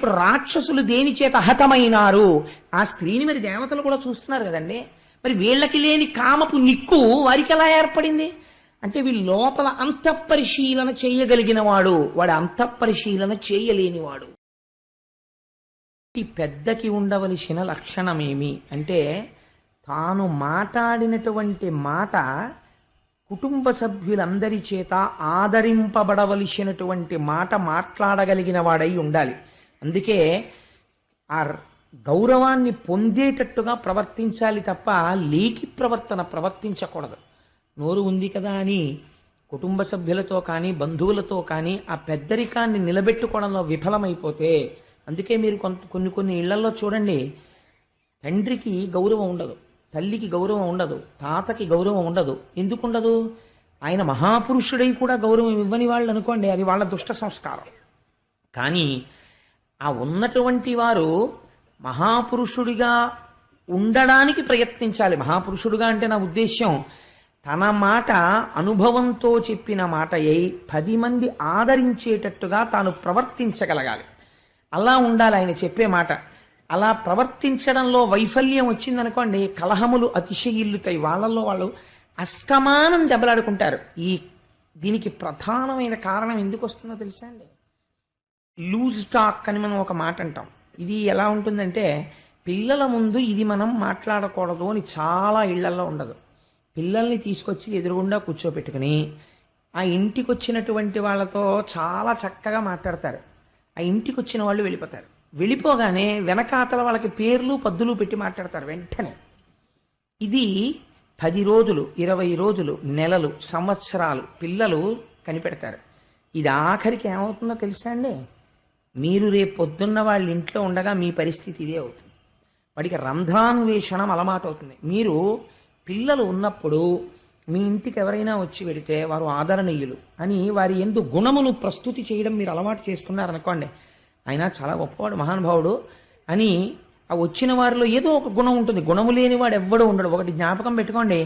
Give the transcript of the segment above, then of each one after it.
ఇప్పుడు రాక్షసులు దేని చేత హతమైనారు? ఆ స్త్రీని మరి దేవతలు కూడా చూస్తున్నారు కదండి. మరి వీళ్ళకి లేని కామపు నిక్కు వారికి ఎలా ఏర్పడింది అంటే వీళ్ళు లోపల అంతఃపరిశీలన చేయగలిగిన వాడు, వాడు అంతఃపరిశీలన చేయలేనివాడు. ఈ పెద్దకి ఉండవలసిన లక్షణమేమి అంటే తాను మాట్లాడినటువంటి మాట కుటుంబ సభ్యులందరి చేత ఆదరింపబడవలసినటువంటి మాట మాట్లాడగలిగిన వాడై ఉండాలి. అందుకే ఆ గౌరవాన్ని పొందేటట్టుగా ప్రవర్తించాలి తప్ప లేకి ప్రవర్తించకూడదు. నోరు ఉంది కదా అని కుటుంబ సభ్యులతో కానీ బంధువులతో కానీ ఆ పెద్దరికాన్ని నిలబెట్టుకోవడంలో విఫలమైపోతే, అందుకే మీరు కొన్ని ఇళ్లలో చూడండి, తండ్రికి గౌరవం ఉండదు, తల్లికి గౌరవం ఉండదు, తాతకి గౌరవం ఉండదు. ఎందుకుండదు? ఆయన మహాపురుషుడై కూడా గౌరవం ఇవ్వని వాళ్ళు అనుకోండి, అది వాళ్ళ దుష్ట సంస్కారం. కానీ ఆ ఉన్నటువంటి వారు మహాపురుషుడిగా ఉండడానికి ప్రయత్నించాలి. మహాపురుషుడుగా అంటే నా ఉద్దేశ్యం తన మాట అనుభవంతో చెప్పిన మాట అయి 10 మంది ఆదరించేటట్టుగా తాను ప్రవర్తించగలగాలి. అలా ఉండాలి ఆయన చెప్పే మాట. అలా ప్రవర్తించడంలో వైఫల్యం వచ్చిందనుకోండి, కలహములు అతిశయిల్లుతాయి, వాళ్ళల్లో వాళ్ళు అస్తమానం దెబ్బలాడుకుంటారు. దీనికి ప్రధానమైన కారణం ఎందుకు వస్తుందో తెలుసా అండి? లూజ్ టాక్ అని మనం ఒక మాట అంటాం. ఇది ఎలా ఉంటుందంటే పిల్లల ముందు ఇది మనం మాట్లాడకూడదు అని చాలా ఇళ్లలో ఉండదు. పిల్లల్ని తీసుకొచ్చి ఎదురుగుండా కూర్చోపెట్టుకుని ఆ ఇంటికి వచ్చినటువంటి వాళ్ళతో చాలా చక్కగా మాట్లాడతారు. ఆ ఇంటికి వచ్చిన వాళ్ళు వెళ్ళిపోతారు. వెళ్ళిపోగానే వెనకాతల వాళ్ళకి పేర్లు పద్దులు పెట్టి మాట్లాడతారు వెంటనే. ఇది 10 రోజులు, 20 రోజులు, నెలలు, సంవత్సరాలు పిల్లలు కనిపెడతారు. ఇది ఆఖరికి ఏమవుతుందో తెలుసా అండి? మీరు రేపు పొద్దున్న వాళ్ళ ఇంట్లో ఉండగా మీ పరిస్థితి ఇదే అవుతుంది. వాడికి రంధ్రాన్వేషణం అలవాటు అవుతుంది. మీరు పిల్లలు ఉన్నప్పుడు మీ ఇంటికి ఎవరైనా వచ్చి పెడితే వారు ఆదరణీయులు అని వారి యందు గుణమును ప్రస్తుతి చేయడం మీరు అలవాటు చేసుకున్నారనుకోండి, ఆయన చాలా గొప్పవాడు, మహానుభావుడు అని ఆ వచ్చిన వారిలో ఏదో ఒక గుణం ఉంటుంది. గుణము లేని వాడు ఎవ్వడూ ఉండడు. ఒకటి జ్ఞాపకం పెట్టుకోండి,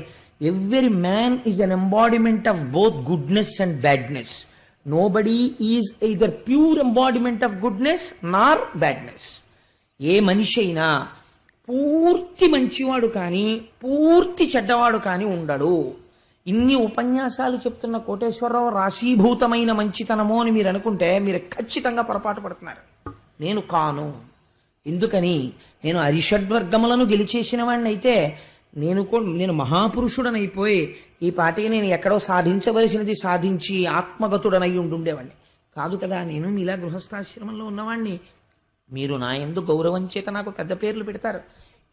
every man is an embodiment of both goodness and badness. Nobody is either pure embodiment of goodness Nar badness. ఏ మనిషి అయినా పూర్తి మంచివాడు కానీ పూర్తి చెడ్డవాడు కానీ ఉండడు. ఇన్ని ఉపన్యాసాలు చెప్తున్న కోటేశ్వరరావు రాశీభూతమైన మంచితనమో అని మీరు అనుకుంటే మీరు ఖచ్చితంగా పొరపాటు పడుతున్నారు. నేను కాను. ఎందుకని? నేను అరిషడ్వర్గములను గెలిచేసిన వాడిని అయితే నేను మహాపురుషుడనైపోయి ఈ పాటికి నేను ఎక్కడో సాధించవలసినది సాధించి ఆత్మగతుడనై ఉండుండేవాడిని కాదు కదా. నేను మీలా గృహస్థాశ్రమంలో ఉన్నవాడిని. మీరు నా యందు గౌరవం చేత నాకు పెద్ద పేర్లు పెడతారు,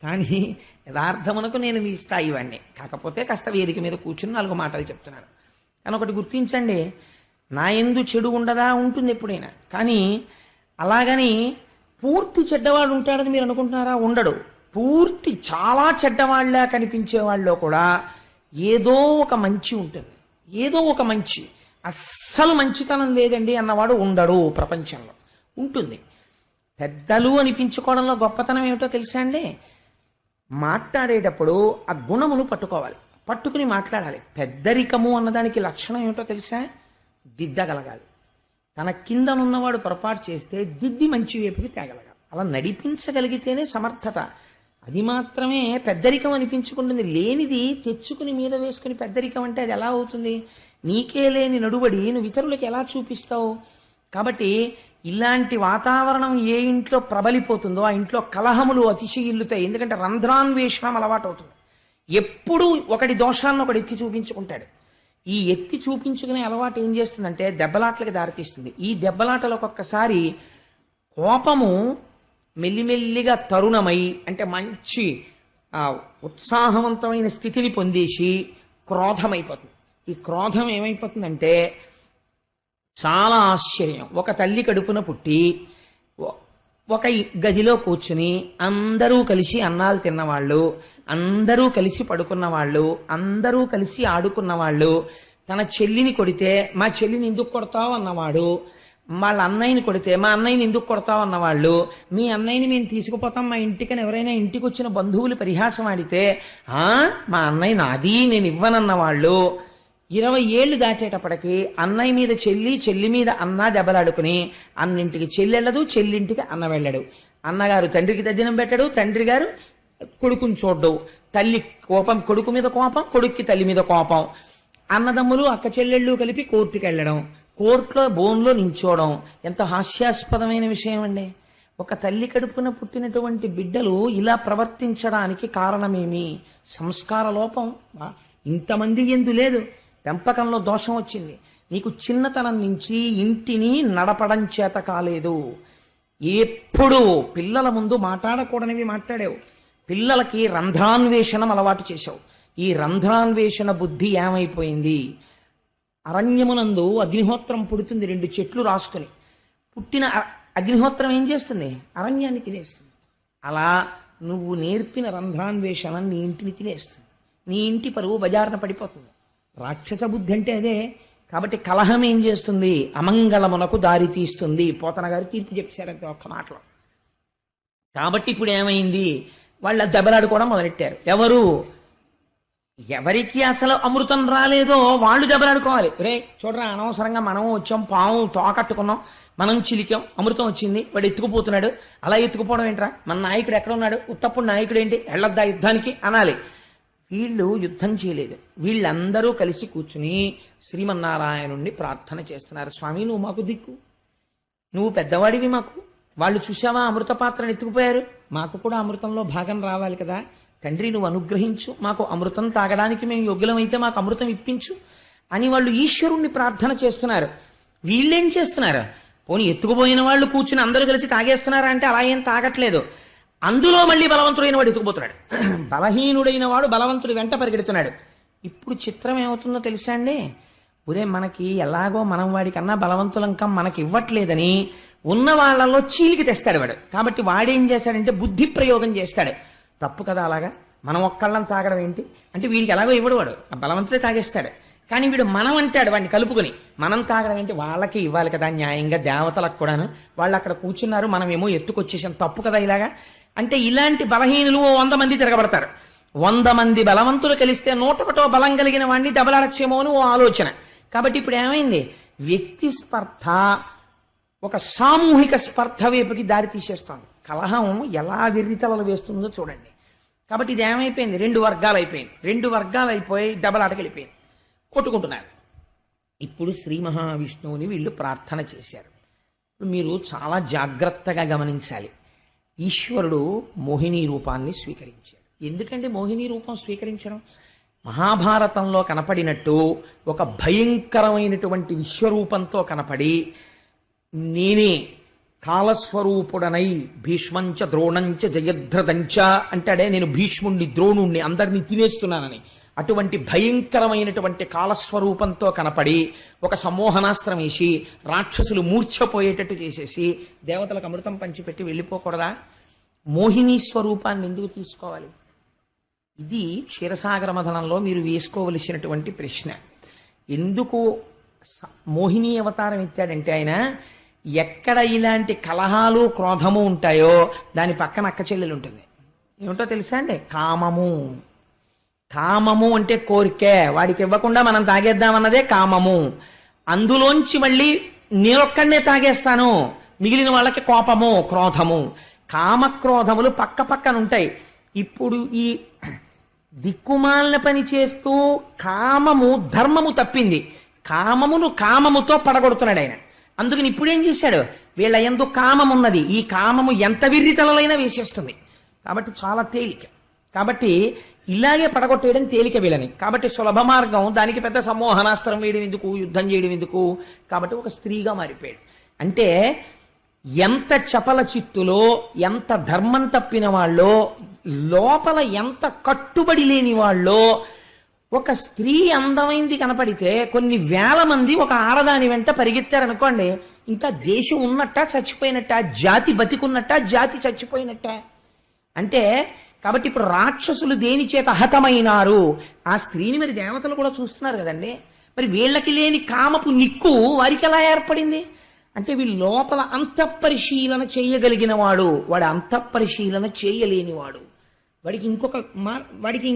కానీ యథార్థమునకు నేను మీ స్థాయి వాడిని. కాకపోతే కాస్త వేదిక మీద కూర్చుని 4 మాటలు చెప్తున్నాను. కానీ ఒకటి గుర్తించండి, నా యందు చెడు ఉండదా? ఉంటుంది ఎప్పుడైనా. కానీ అలాగని పూర్తి చెడ్డవాడు ఉంటాడని మీరు అనుకుంటున్నారా? ఉండడు. పూర్తి చాలా చెడ్డవాళ్ళ కనిపించే వాళ్ళలో కూడా ఏదో ఒక మంచి ఉంటుంది. ఏదో ఒక మంచి, అస్సలు మంచితనం లేదండి అన్నవాడు ఉండడు. ప్రపంచంలో ఉంటుంది. పెద్దలు అనిపించుకోవడంలో గొప్పతనం ఏమిటో తెలుసా అండి? మాట్లాడేటప్పుడు ఆ గుణమును పట్టుకోవాలి, పట్టుకుని మాట్లాడాలి. పెద్దరికము అన్నదానికి లక్షణం ఏమిటో తెలుసా? దిద్దగలగాలి. తన కిందనున్నవాడు పొరపాటు చేస్తే దిద్ది మంచి వైపుకి తేగలగాలి. అలా నడిపించగలిగితేనే సమర్థత. అది మాత్రమే పెద్దరికం అనిపించుకుంటుంది. లేనిది తెచ్చుకుని మీద వేసుకుని పెద్దరికం అంటే అది ఎలా అవుతుంది? నీకే లేని నడుబడి నువ్వు ఇతరులకు ఎలా చూపిస్తావు? కాబట్టి ఇలాంటి వాతావరణం ఏ ఇంట్లో ప్రబలిపోతుందో ఆ ఇంట్లో కలహములు అతిశయిల్లుతాయి. ఎందుకంటే రంధ్రాన్వేషణం అలవాటు అవుతుంది. ఎప్పుడూ ఒకటి దోషాలను ఒకటి ఎత్తి చూపించుకుంటాడు. ఈ ఎత్తి చూపించుకునే అలవాటు ఏం చేస్తుందంటే దెబ్బలాట్లకి దారితీస్తుంది. ఈ దెబ్బలాటలు ఒక్కొక్కసారి కోపము మెల్లిమెల్లిగా తరుణమై అంటే మంచి ఉత్సాహవంతమైన స్థితిని పొందేసి క్రోధమైపోతుంది. ఈ క్రోధం ఏమైపోతుందంటే చాలా ఆశ్చర్యం. ఒక తల్లి కడుపున పుట్టి ఒక గదిలో కూర్చుని అందరూ కలిసి అన్నాలు తిన్నవాళ్ళు, అందరూ కలిసి పడుకున్న వాళ్ళు, అందరూ కలిసి ఆడుకున్న వాళ్ళు, తన చెల్లిని కొడితే మా చెల్లిని ఎందుకు కొడతావు అన్నవాడు, వాళ్ళ అన్నయ్యని కొడితే మా అన్నయ్యని ఎందుకు కొడతావు అన్నవాళ్ళు, మీ అన్నయ్యని మేము తీసుకుపోతాం మా ఇంటికని ఎవరైనా ఇంటికి వచ్చిన బంధువులు పరిహాసం ఆడితే మా అన్నయ్య నాది నేను ఇవ్వనన్నవాళ్ళు, 20 ఏళ్లు దాటేటప్పటికి అన్నయ్య మీద చెల్లి, చెల్లి మీద అన్న దెబ్బలాడుకుని అన్నింటికి చెల్లి వెళ్ళదు, చెల్లింటికి అన్న వెళ్ళడు. అన్నగారు తండ్రికి తద్దినం పెట్టడు, తండ్రి గారు కొడుకుని చూడ్డు. తల్లి కోపం కొడుకు మీద కోపం, కొడుక్కి తల్లి మీద కోపం. అన్నదమ్ములు అక్క చెల్లెళ్ళు కలిపి కోర్టుకి వెళ్ళడం, కోర్టులో బోన్లో నించోవడం. ఎంత హాస్యాస్పదమైన విషయం అండి. ఒక తల్లి కడుపున పుట్టినటువంటి బిడ్డలు ఇలా ప్రవర్తించడానికి కారణమేమి? సంస్కార లోపం ఇంతమంది ఎందు లేదు. పెంపకంలో దోషం వచ్చింది. నీకు చిన్నతనం నుంచి ఇంటిని నడపడం చేత కాలేదు. ఎప్పుడు పిల్లల ముందు మాట్లాడకూడనివి మాట్లాడావు. పిల్లలకి రంధ్రాన్వేషణం అలవాటు చేశావు. ఈ రంధ్రాన్వేషణ బుద్ధి ఏమైపోయింది? అరణ్యమునందు అగ్నిహోత్రం పుడుతుంది 2 చెట్లు రాసుకుని. పుట్టిన అగ్నిహోత్రం ఏం చేస్తుంది? అరణ్యాన్ని తినేస్తుంది. అలా నువ్వు నేర్పిన రంధ్రాన్వేషణ నీ ఇంటిని తినేస్తుంది. నీ ఇంటి పరువు బజారున పడిపోతుంది. రాక్షస బుద్ధి అంటే అదే. కాబట్టి కలహం ఏం చేస్తుంది? అమంగళమునకు దారి తీస్తుంది. పోతన గారు తీర్పు చెప్పారంతే ఒక్క మాటలో. కాబట్టి ఇప్పుడు ఏమైంది? వాళ్ళ దెబ్బలాడుకోవడం మొదలెట్టారు. ఎవరికి అసలు అమృతం రాలేదో వాళ్ళు దెబ్బలాడుకోవాలి. రే చూడరా, అనవసరంగా మనం వచ్చాం, పాము తోకట్టుకున్నాం, మనం చిలికాం, అమృతం వచ్చింది, వాడు ఎత్తుకుపోతున్నాడు. అలా ఎత్తుకుపోవడం ఏంట్రా? మన నాయకుడు ఎక్కడ ఉన్నాడు? ఉత్తప్పుడు నాయకుడు ఏంటి? వెళ్ళొద్దా యుద్ధానికి అనాలి. వీళ్ళు యుద్ధం చేయలేదు. వీళ్ళందరూ కలిసి కూర్చుని శ్రీమన్నారాయణుణ్ణి ప్రార్థన చేస్తున్నారు. స్వామి, నువ్వు మాకు దిక్కు, నువ్వు పెద్దవాడివి మాకు. వాళ్ళు చూసావా అమృత పాత్రను ఎత్తుకుపోయారు, మాకు కూడా అమృతంలో భాగం రావాలి కదా. తండ్రి నువ్వు అనుగ్రహించు, మాకు అమృతం తాగడానికి మేము యోగ్యులమైతే మాకు అమృతం ఇప్పించు అని వాళ్ళు ఈశ్వరుణ్ణి ప్రార్థన చేస్తున్నారు. వీళ్ళేం చేస్తున్నారు? పోనీ ఎత్తుకుపోయిన వాళ్ళు కూర్చుని అందరూ కలిసి తాగేస్తున్నారా అంటే అలా ఏం తాగట్లేదు. అందులో మళ్ళీ బలవంతుడైన వాడు ఎత్తుకుపోతున్నాడు. బలహీనుడైన వాడు బలవంతుడి వెంట పరిగెడుతున్నాడు. ఇప్పుడు చిత్రం ఏమవుతుందో తెలుసా అండి? ఒరే, మనకి ఎలాగో మనం వాడికన్నా బలవంతులంకా మనకి ఇవ్వట్లేదని ఉన్న వాళ్ళలో చీలికి తెస్తాడు వాడు. కాబట్టి వాడేం చేస్తాడంటే బుద్ధి ప్రయోగం చేస్తాడు. తప్పు కదా అలాగా, మనం ఒక్కళ్ళని తాగడం ఏంటి అంటే వీడికి ఎలాగో ఇవ్వడు, వాడు ఆ బలవంతుడే తాగేస్తాడు. కానీ వీడు మనం అంటాడు వాడిని కలుపుకొని. మనం తాగడం ఏంటి? వాళ్ళకి ఇవ్వాలి కదా న్యాయంగా, దేవతలకు కూడాను. వాళ్ళు అక్కడ కూర్చున్నారు, మనమేమో ఎత్తుకొచ్చేసాం, తప్పు కదా ఇలాగా అంటే. ఇలాంటి బలహీనులు 100 మంది తిరగబడతారు. 100 మంది బలవంతులు కలిస్తే 101 బలం కలిగిన వాడిని దెబ్బలాడచ్చేమో అని ఓ ఆలోచన. కాబట్టి ఇప్పుడు ఏమైంది? వ్యక్తి స్పర్ధ ఒక సామూహిక స్పర్ధ వైపుకి దారి తీసేస్తోంది. కలహం ఎలా వెర్రితలలు వేస్తుందో చూడండి. కాబట్టి ఇది ఏమైపోయింది? 2 వర్గాలు అయిపోయింది. 2 వర్గాలు అయిపోయి దెబ్బలాటకి వెళ్ళిపోయింది, కొట్టుకుంటున్నారు. ఇప్పుడు శ్రీ మహావిష్ణువుని వీళ్ళు ప్రార్థన చేశారు. మీరు చాలా జాగ్రత్తగా గమనించాలి. ఈశ్వరుడు మోహిని రూపాన్ని స్వీకరించాడు. ఎందుకంటే మోహిని రూపం స్వీకరించడం మహాభారతంలో కనపడినట్టు ఒక భయంకరమైనటువంటి విశ్వరూపంతో కనపడి, నేనే కాలస్వరూపుడనై భీష్మంచ ద్రోణంచ జయద్రథంచ అంటాడే, నేను భీష్ముణ్ణి ద్రోణుణ్ణి అందరినీ తినేస్తున్నానని. అటువంటి భయంకరమైనటువంటి కాలస్వరూపంతో కనపడి ఒక సమ్మోహనాస్త్రం వేసి రాక్షసులు మూర్ఛపోయేటట్టు చేసేసి దేవతలకు అమృతం పంచిపెట్టి వెళ్ళిపోకూడదా? మోహిని స్వరూపాన్ని ఎందుకు తీసుకోవాలి? ఇది క్షీరసాగర మథనంలో మీరు వేసుకోవలసినటువంటి ప్రశ్న. ఎందుకు మోహిని అవతారం ఎత్తాడంటే ఆయన, ఎక్కడ ఇలాంటి కలహాలు క్రోధము ఉంటాయో దాని పక్కన అక్క చెల్లెలు ఉంటుంది. ఏమిటో తెలుసా అండి? కామము. కామము అంటే కోరికే, వాడికి ఇవ్వకుండా మనం తాగేద్దామన్నదే కామము. అందులోంచి మళ్ళీ నేనొక్కడనే తాగేస్తాను, మిగిలిన వాళ్ళకి కోపము, క్రోధము. కామక్రోధములు పక్క పక్కన ఉంటాయి. ఇప్పుడు ఈ దిక్కుమాలిన పని చేస్తూ కామము ధర్మము తప్పింది, కామమును కామముతో పడగొడుతున్నాడు ఆయన. అందుకని ఇప్పుడు ఏం చేశాడు? వీళ్ళ యందు కామం ఉన్నది, ఈ కామము ఎంత విర్రితలైనా వేసేస్తుంది. కాబట్టి చాలా తేలిక. కాబట్టి ఇలాగే పడగొట్టేయడం తేలిక వీళ్ళని. కాబట్టి సులభ మార్గం, దానికి పెద్ద సమ్మోహనాస్త్రం వేయడం ఎందుకు, యుద్ధం చేయడం ఎందుకు? కాబట్టి ఒక స్త్రీగా మారిపోయాడు. అంటే ఎంత చపల చిత్తులో, ఎంత ధర్మం తప్పిన వాళ్ళో, లోపల ఎంత కట్టుబడి లేని వాళ్ళో, ఒక స్త్రీ అందమైంది కనపడితే కొన్ని వేల మంది ఒక ఆడదాని వెంట పరిగెత్తారనుకోండి, ఇంకా దేశం ఉన్నట్ట చచ్చిపోయినట్ట, జాతి బతికున్నట్ట జాతి చచ్చిపోయినట్ట అంటే. కాబట్టి ఇప్పుడు రాక్షసులు దేని చేత హతమైనారు? ఆ స్త్రీని మరి దేవతలు కూడా చూస్తున్నారు కదండి. మరి వీళ్ళకి లేని కామపు నిక్కు వారికి ఎలా ఏర్పడింది అంటే, వీళ్ళు లోపల అంతఃపరిశీలన చేయగలిగిన వాడు, వాడు అంతఃపరిశీలన చేయలేనివాడు. వాడికి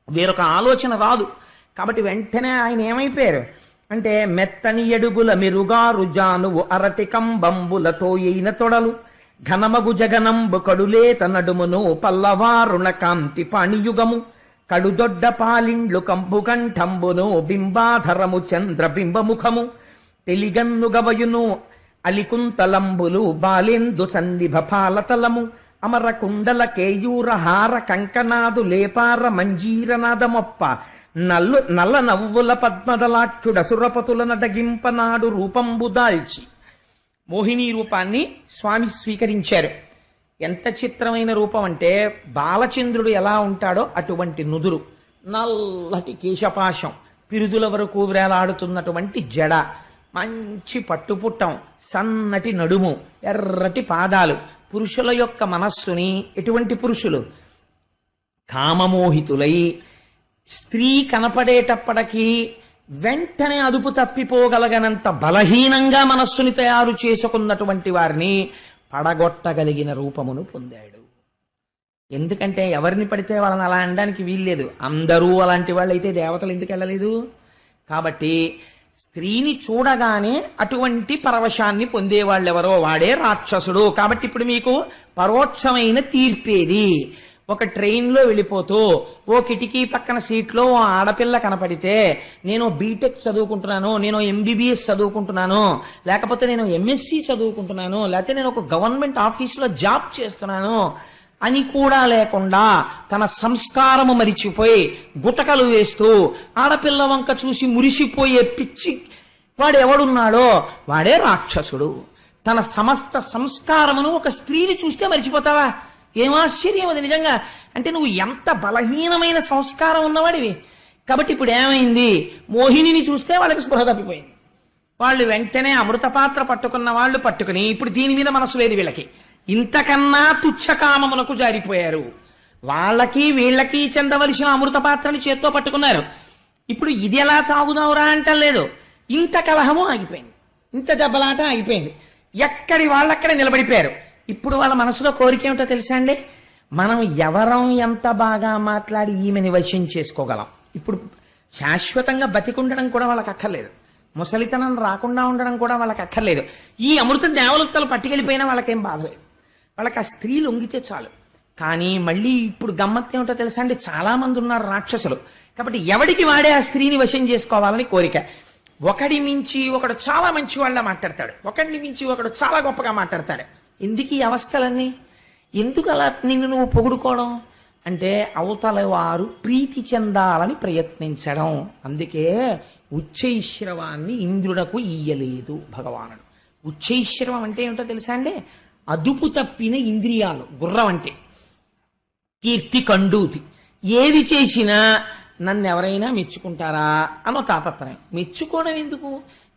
వేరొక ఆలోచన రాదు. కాబట్టి వెంటనే ఆయన ఏమైపోయారు అంటే మెత్తని ఎడుగుల మెరుగారు జానువు అరటి కంబంబులతో అయిన తొడలు ఘనమగు జగనంబు కడులేత నడుమును పల్లవారుణ కాంతి పాణియుగము కడుదొడ్డ పాలిండ్లు కంపు కంఠంబును బింబాధరము చంద్ర బింబముఖము తెలిగన్ను గవయును అలికుంతలంబులు బాలేందు సన్నిభ పాలతలము అమర కుండల కేయూర హార కంకనాదు లేపార మంజీరనాదమొప్ప నల్ల నవ్వుల పద్మదలాక్షుడ సురపతుల నడగింపనాడు రూపంబు దాల్చి మోహిని రూపాన్ని స్వామి స్వీకరించారు. ఎంత చిత్రమైన రూపం అంటే బాలచంద్రుడు ఎలా ఉంటాడో అటువంటి నుదురు, నల్లటి కేశపాశం, పిరుదుల వరకు వేలాడుతున్నటువంటి జడ, మంచి పట్టుపుట్టం, సన్నటి నడుము, ఎర్రటి పాదాలు. పురుషుల యొక్క మనస్సుని ఎటువంటి పురుషులు కామమోహితులై స్త్రీ కనపడేటప్పటికీ వెంటనే అదుపు తప్పిపోగలగనంత బలహీనంగా మనస్సుని తయారు చేసుకున్నటువంటి వారిని పడగొట్టగలిగిన రూపమును పొందాడు. ఎందుకంటే ఎవరిని పడితే వాళ్ళని అలా అనడానికి వీల్లేదు. అందరూ అలాంటి వాళ్ళు అయితే దేవతలు ఎందుకు వెళ్ళలేదు? కాబట్టి స్త్రీని చూడగానే అటువంటి పరవశాన్ని పొందేవాళ్ళెవరో వాడే రాక్షసుడు. కాబట్టి ఇప్పుడు మీకు పరోక్షమైన తీర్పేది. ఒక ట్రైన్లో వెళ్ళిపోతూ ఓ కిటికీ పక్కన సీట్లో ఓ ఆడపిల్ల కనపడితే నేను బీటెక్ చదువుకుంటున్నాను, నేను ఎంబీబీఎస్ చదువుకుంటున్నాను, లేకపోతే నేను ఎంఎస్సి చదువుకుంటున్నాను, లేకపోతే నేను ఒక గవర్నమెంట్ ఆఫీసులో జాబ్ చేస్తున్నాను అని కూడా లేకుండా తన సంస్కారము మరిచిపోయి గుటకలు వేస్తూ ఆడపిల్ల వంక చూసి మురిసిపోయే పిచ్చి వాడు ఎవడున్నాడో వాడే రాక్షసుడు. తన సమస్త సంస్కారమును ఒక స్త్రీని చూస్తే మరిచిపోతావా? ఏమాశ్చర్యం అది నిజంగా. అంటే నువ్వు ఎంత బలహీనమైన సంస్కారం ఉన్నవాడివి. కాబట్టి ఇప్పుడు ఏమైంది? మోహినిని చూస్తే వాళ్ళకి స్పృహ తప్పిపోయింది. వాళ్ళు వెంటనే అమృత పాత్ర పట్టుకున్న వాళ్ళు పట్టుకుని ఇప్పుడు దీని మీద మనసు లేదు వీళ్ళకి. ఇంతకన్నా తుచ్చకామమునకు జారిపోయారు. వాళ్ళకి వీళ్ళకి చెందవలసిన అమృత పాత్రని చేత్తో పట్టుకున్నారు. ఇప్పుడు ఇది ఎలా తాగుదావురా అంటలేదు. ఇంత కలహము ఆగిపోయింది, ఇంత దెబ్బలాట ఆగిపోయింది. ఎక్కడి వాళ్ళక్కడే నిలబడిపోయారు. ఇప్పుడు వాళ్ళ మనసులో కోరిక ఏమిటో తెలుసా అండి? మనం ఎవరం ఎంత బాగా మాట్లాడి ఈమెని వశం చేసుకోగలం. ఇప్పుడు శాశ్వతంగా బతికుండడం కూడా వాళ్ళకి అక్కర్లేదు, ముసలితనం రాకుండా ఉండడం కూడా వాళ్ళకి అక్కర్లేదు. ఈ అమృత దేవలతలు పట్టుకెళ్ళిపోయినా వాళ్ళకేం బాధలేదు. వాళ్ళకి ఆ స్త్రీ లొంగితే చాలు. కానీ మళ్ళీ ఇప్పుడు గమ్మత్తు ఏమిటో తెలుసా అండి? చాలా మంది ఉన్నారు రాక్షసులు. కాబట్టి ఎవడికి వాడే ఆ స్త్రీని వశం చేసుకోవాలని కోరిక. ఒకడి మించి ఒకడు చాలా మంచి వాళ్ళ మాట్లాడతాడు, ఒకడిని మించి ఒకడు చాలా గొప్పగా మాట్లాడతాడు. ఎందుకు ఈ అవస్థలన్నీ? ఎందుకు అలా నిన్ను నువ్వు పొగుడుకోవడం అంటే అవతల వారు ప్రీతి చెందాలని ప్రయత్నించడం. అందుకే ఉచ్చైశ్రవాన్ని ఇంద్రుడకు ఇయ్యలేదు భగవానుడు. ఉచ్చైశ్రవం అంటే ఏమిటో తెలుసా అండి? అదుపు తప్పిన ఇంద్రియాలు. గుర్రం అంటే కీర్తి కండూతి. ఏది చేసినా నన్ను ఎవరైనా మెచ్చుకుంటారా అనో తాపత్రయం. మెచ్చుకోవడం ఎందుకు?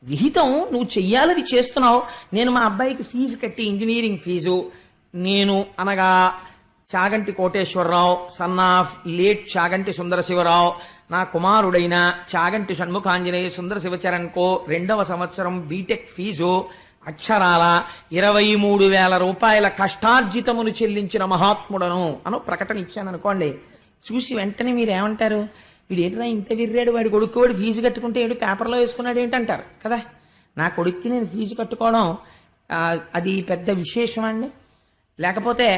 విహితం నువ్వు చెయ్యాలని చేస్తున్నావు. నేను మా అబ్బాయికి ఫీజు కట్టి ఇంజనీరింగ్ ఫీజు, నేను అనగా Chaganti Koteswararao son of late Chaganti Sundara Sivarao, నా కుమారుడైన చాగంటి షణ్ముఖాంజనేయ సుందర శివచరణ్ కో 2వ సంవత్సరం బీటెక్ ఫీజు అక్షరాల 23,000 రూపాయల కష్టార్జితమును చెల్లించిన మహాత్ముడను అను ప్రకటన ఇచ్చాను అనుకోండి. చూసి వెంటనే మీరు ఏమంటారు? వీడు ఏంటరా ఇంత విర్రాడు, వాడి కొడుకు వాడు ఫీజు కట్టుకుంటే ఏడు పేపర్లో వేసుకున్నాడు ఏంటంటారు కదా. నా కొడుక్కి నేను ఫీజు కట్టుకోవడం అది పెద్ద విశేషం అండి. లేకపోతే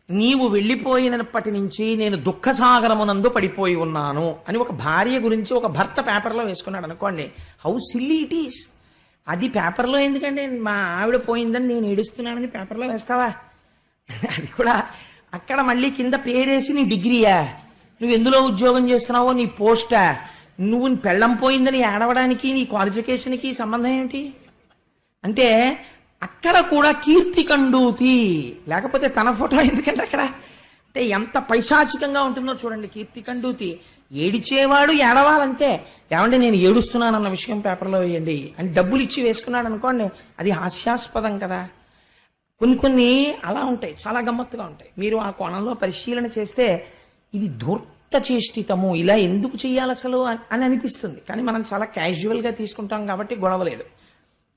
నీవు వెళ్ళిపోయినప్పటి నుంచి నేను దుఃఖసాగరమునందు పడిపోయి ఉన్నాను అని ఒక భార్య గురించి ఒక భర్త పేపర్లో వేసుకున్నాడు అనుకోండి. How silly it is. అది పేపర్లో ఎందుకంటే మా ఆవిడ పోయిందని నేను ఏడుస్తున్నానని పేపర్లో వేస్తావా? అది కూడా అక్కడ మళ్ళీ కింద పేరేసి నీ డిగ్రీయా, నువ్వు ఎందులో ఉద్యోగం చేస్తున్నావో నీ పోస్టా, నువ్వు పెళ్ళం పోయిందని ఏడవడానికి నీ క్వాలిఫికేషన్కి సంబంధం ఏమిటి? అంటే అక్కడ కూడా కీర్తి కండూతి. లేకపోతే తన ఫోటో ఎందుకంటే అక్కడ అంటే ఎంత పైశాచికంగా ఉంటుందో చూడండి. కీర్తి కండూతి. ఏడిచేవాడు ఏడవాలంతే. ఏమంటే నేను ఏడుస్తున్నానన్న విషయం పేపర్లో వేయండి అని డబ్బులు ఇచ్చి వేసుకున్నాడు అనుకోండి, అది హాస్యాస్పదం కదా. కొన్ని అలా ఉంటాయి, చాలా గమ్మత్తుగా ఉంటాయి. మీరు ఆ కోణంలో పరిశీలన చేస్తే ఇది ధూర్త చేష్టితము, ఇలా ఎందుకు చెయ్యాలి అసలు అని అనిపిస్తుంది. కానీ మనం చాలా క్యాజువల్గా తీసుకుంటాం కాబట్టి గొడవలేదు.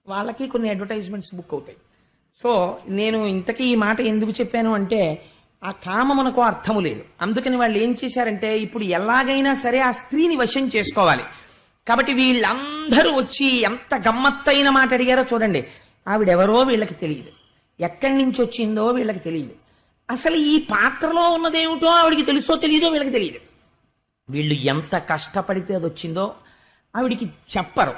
వాళ్ళకి కొన్ని అడ్వర్టైజ్మెంట్స్ బుక్ అవుతాయి. సో నేను ఇంతకీ ఈ మాట ఎందుకు చెప్పాను అంటే ఆ కామమునకు అర్థము లేదు. అందుకని వాళ్ళు ఏం చేశారంటే ఇప్పుడు ఎలాగైనా సరే ఆ స్త్రీని వశం చేసుకోవాలి. కాబట్టి వీళ్ళందరూ వచ్చి ఎంత గమ్మత్తైన మాట అడిగారో చూడండి. ఆవిడెవరో వీళ్ళకి తెలియదు, ఎక్కడి నుంచి వచ్చిందో వీళ్ళకి తెలియదు, అసలు ఈ పాత్రలో ఉన్నదేమిటో ఆవిడికి తెలుసో తెలియదో వీళ్ళకి తెలియదు. వీళ్ళు ఎంత కష్టపడితే అది వచ్చిందో ఆవిడికి చెప్పరు.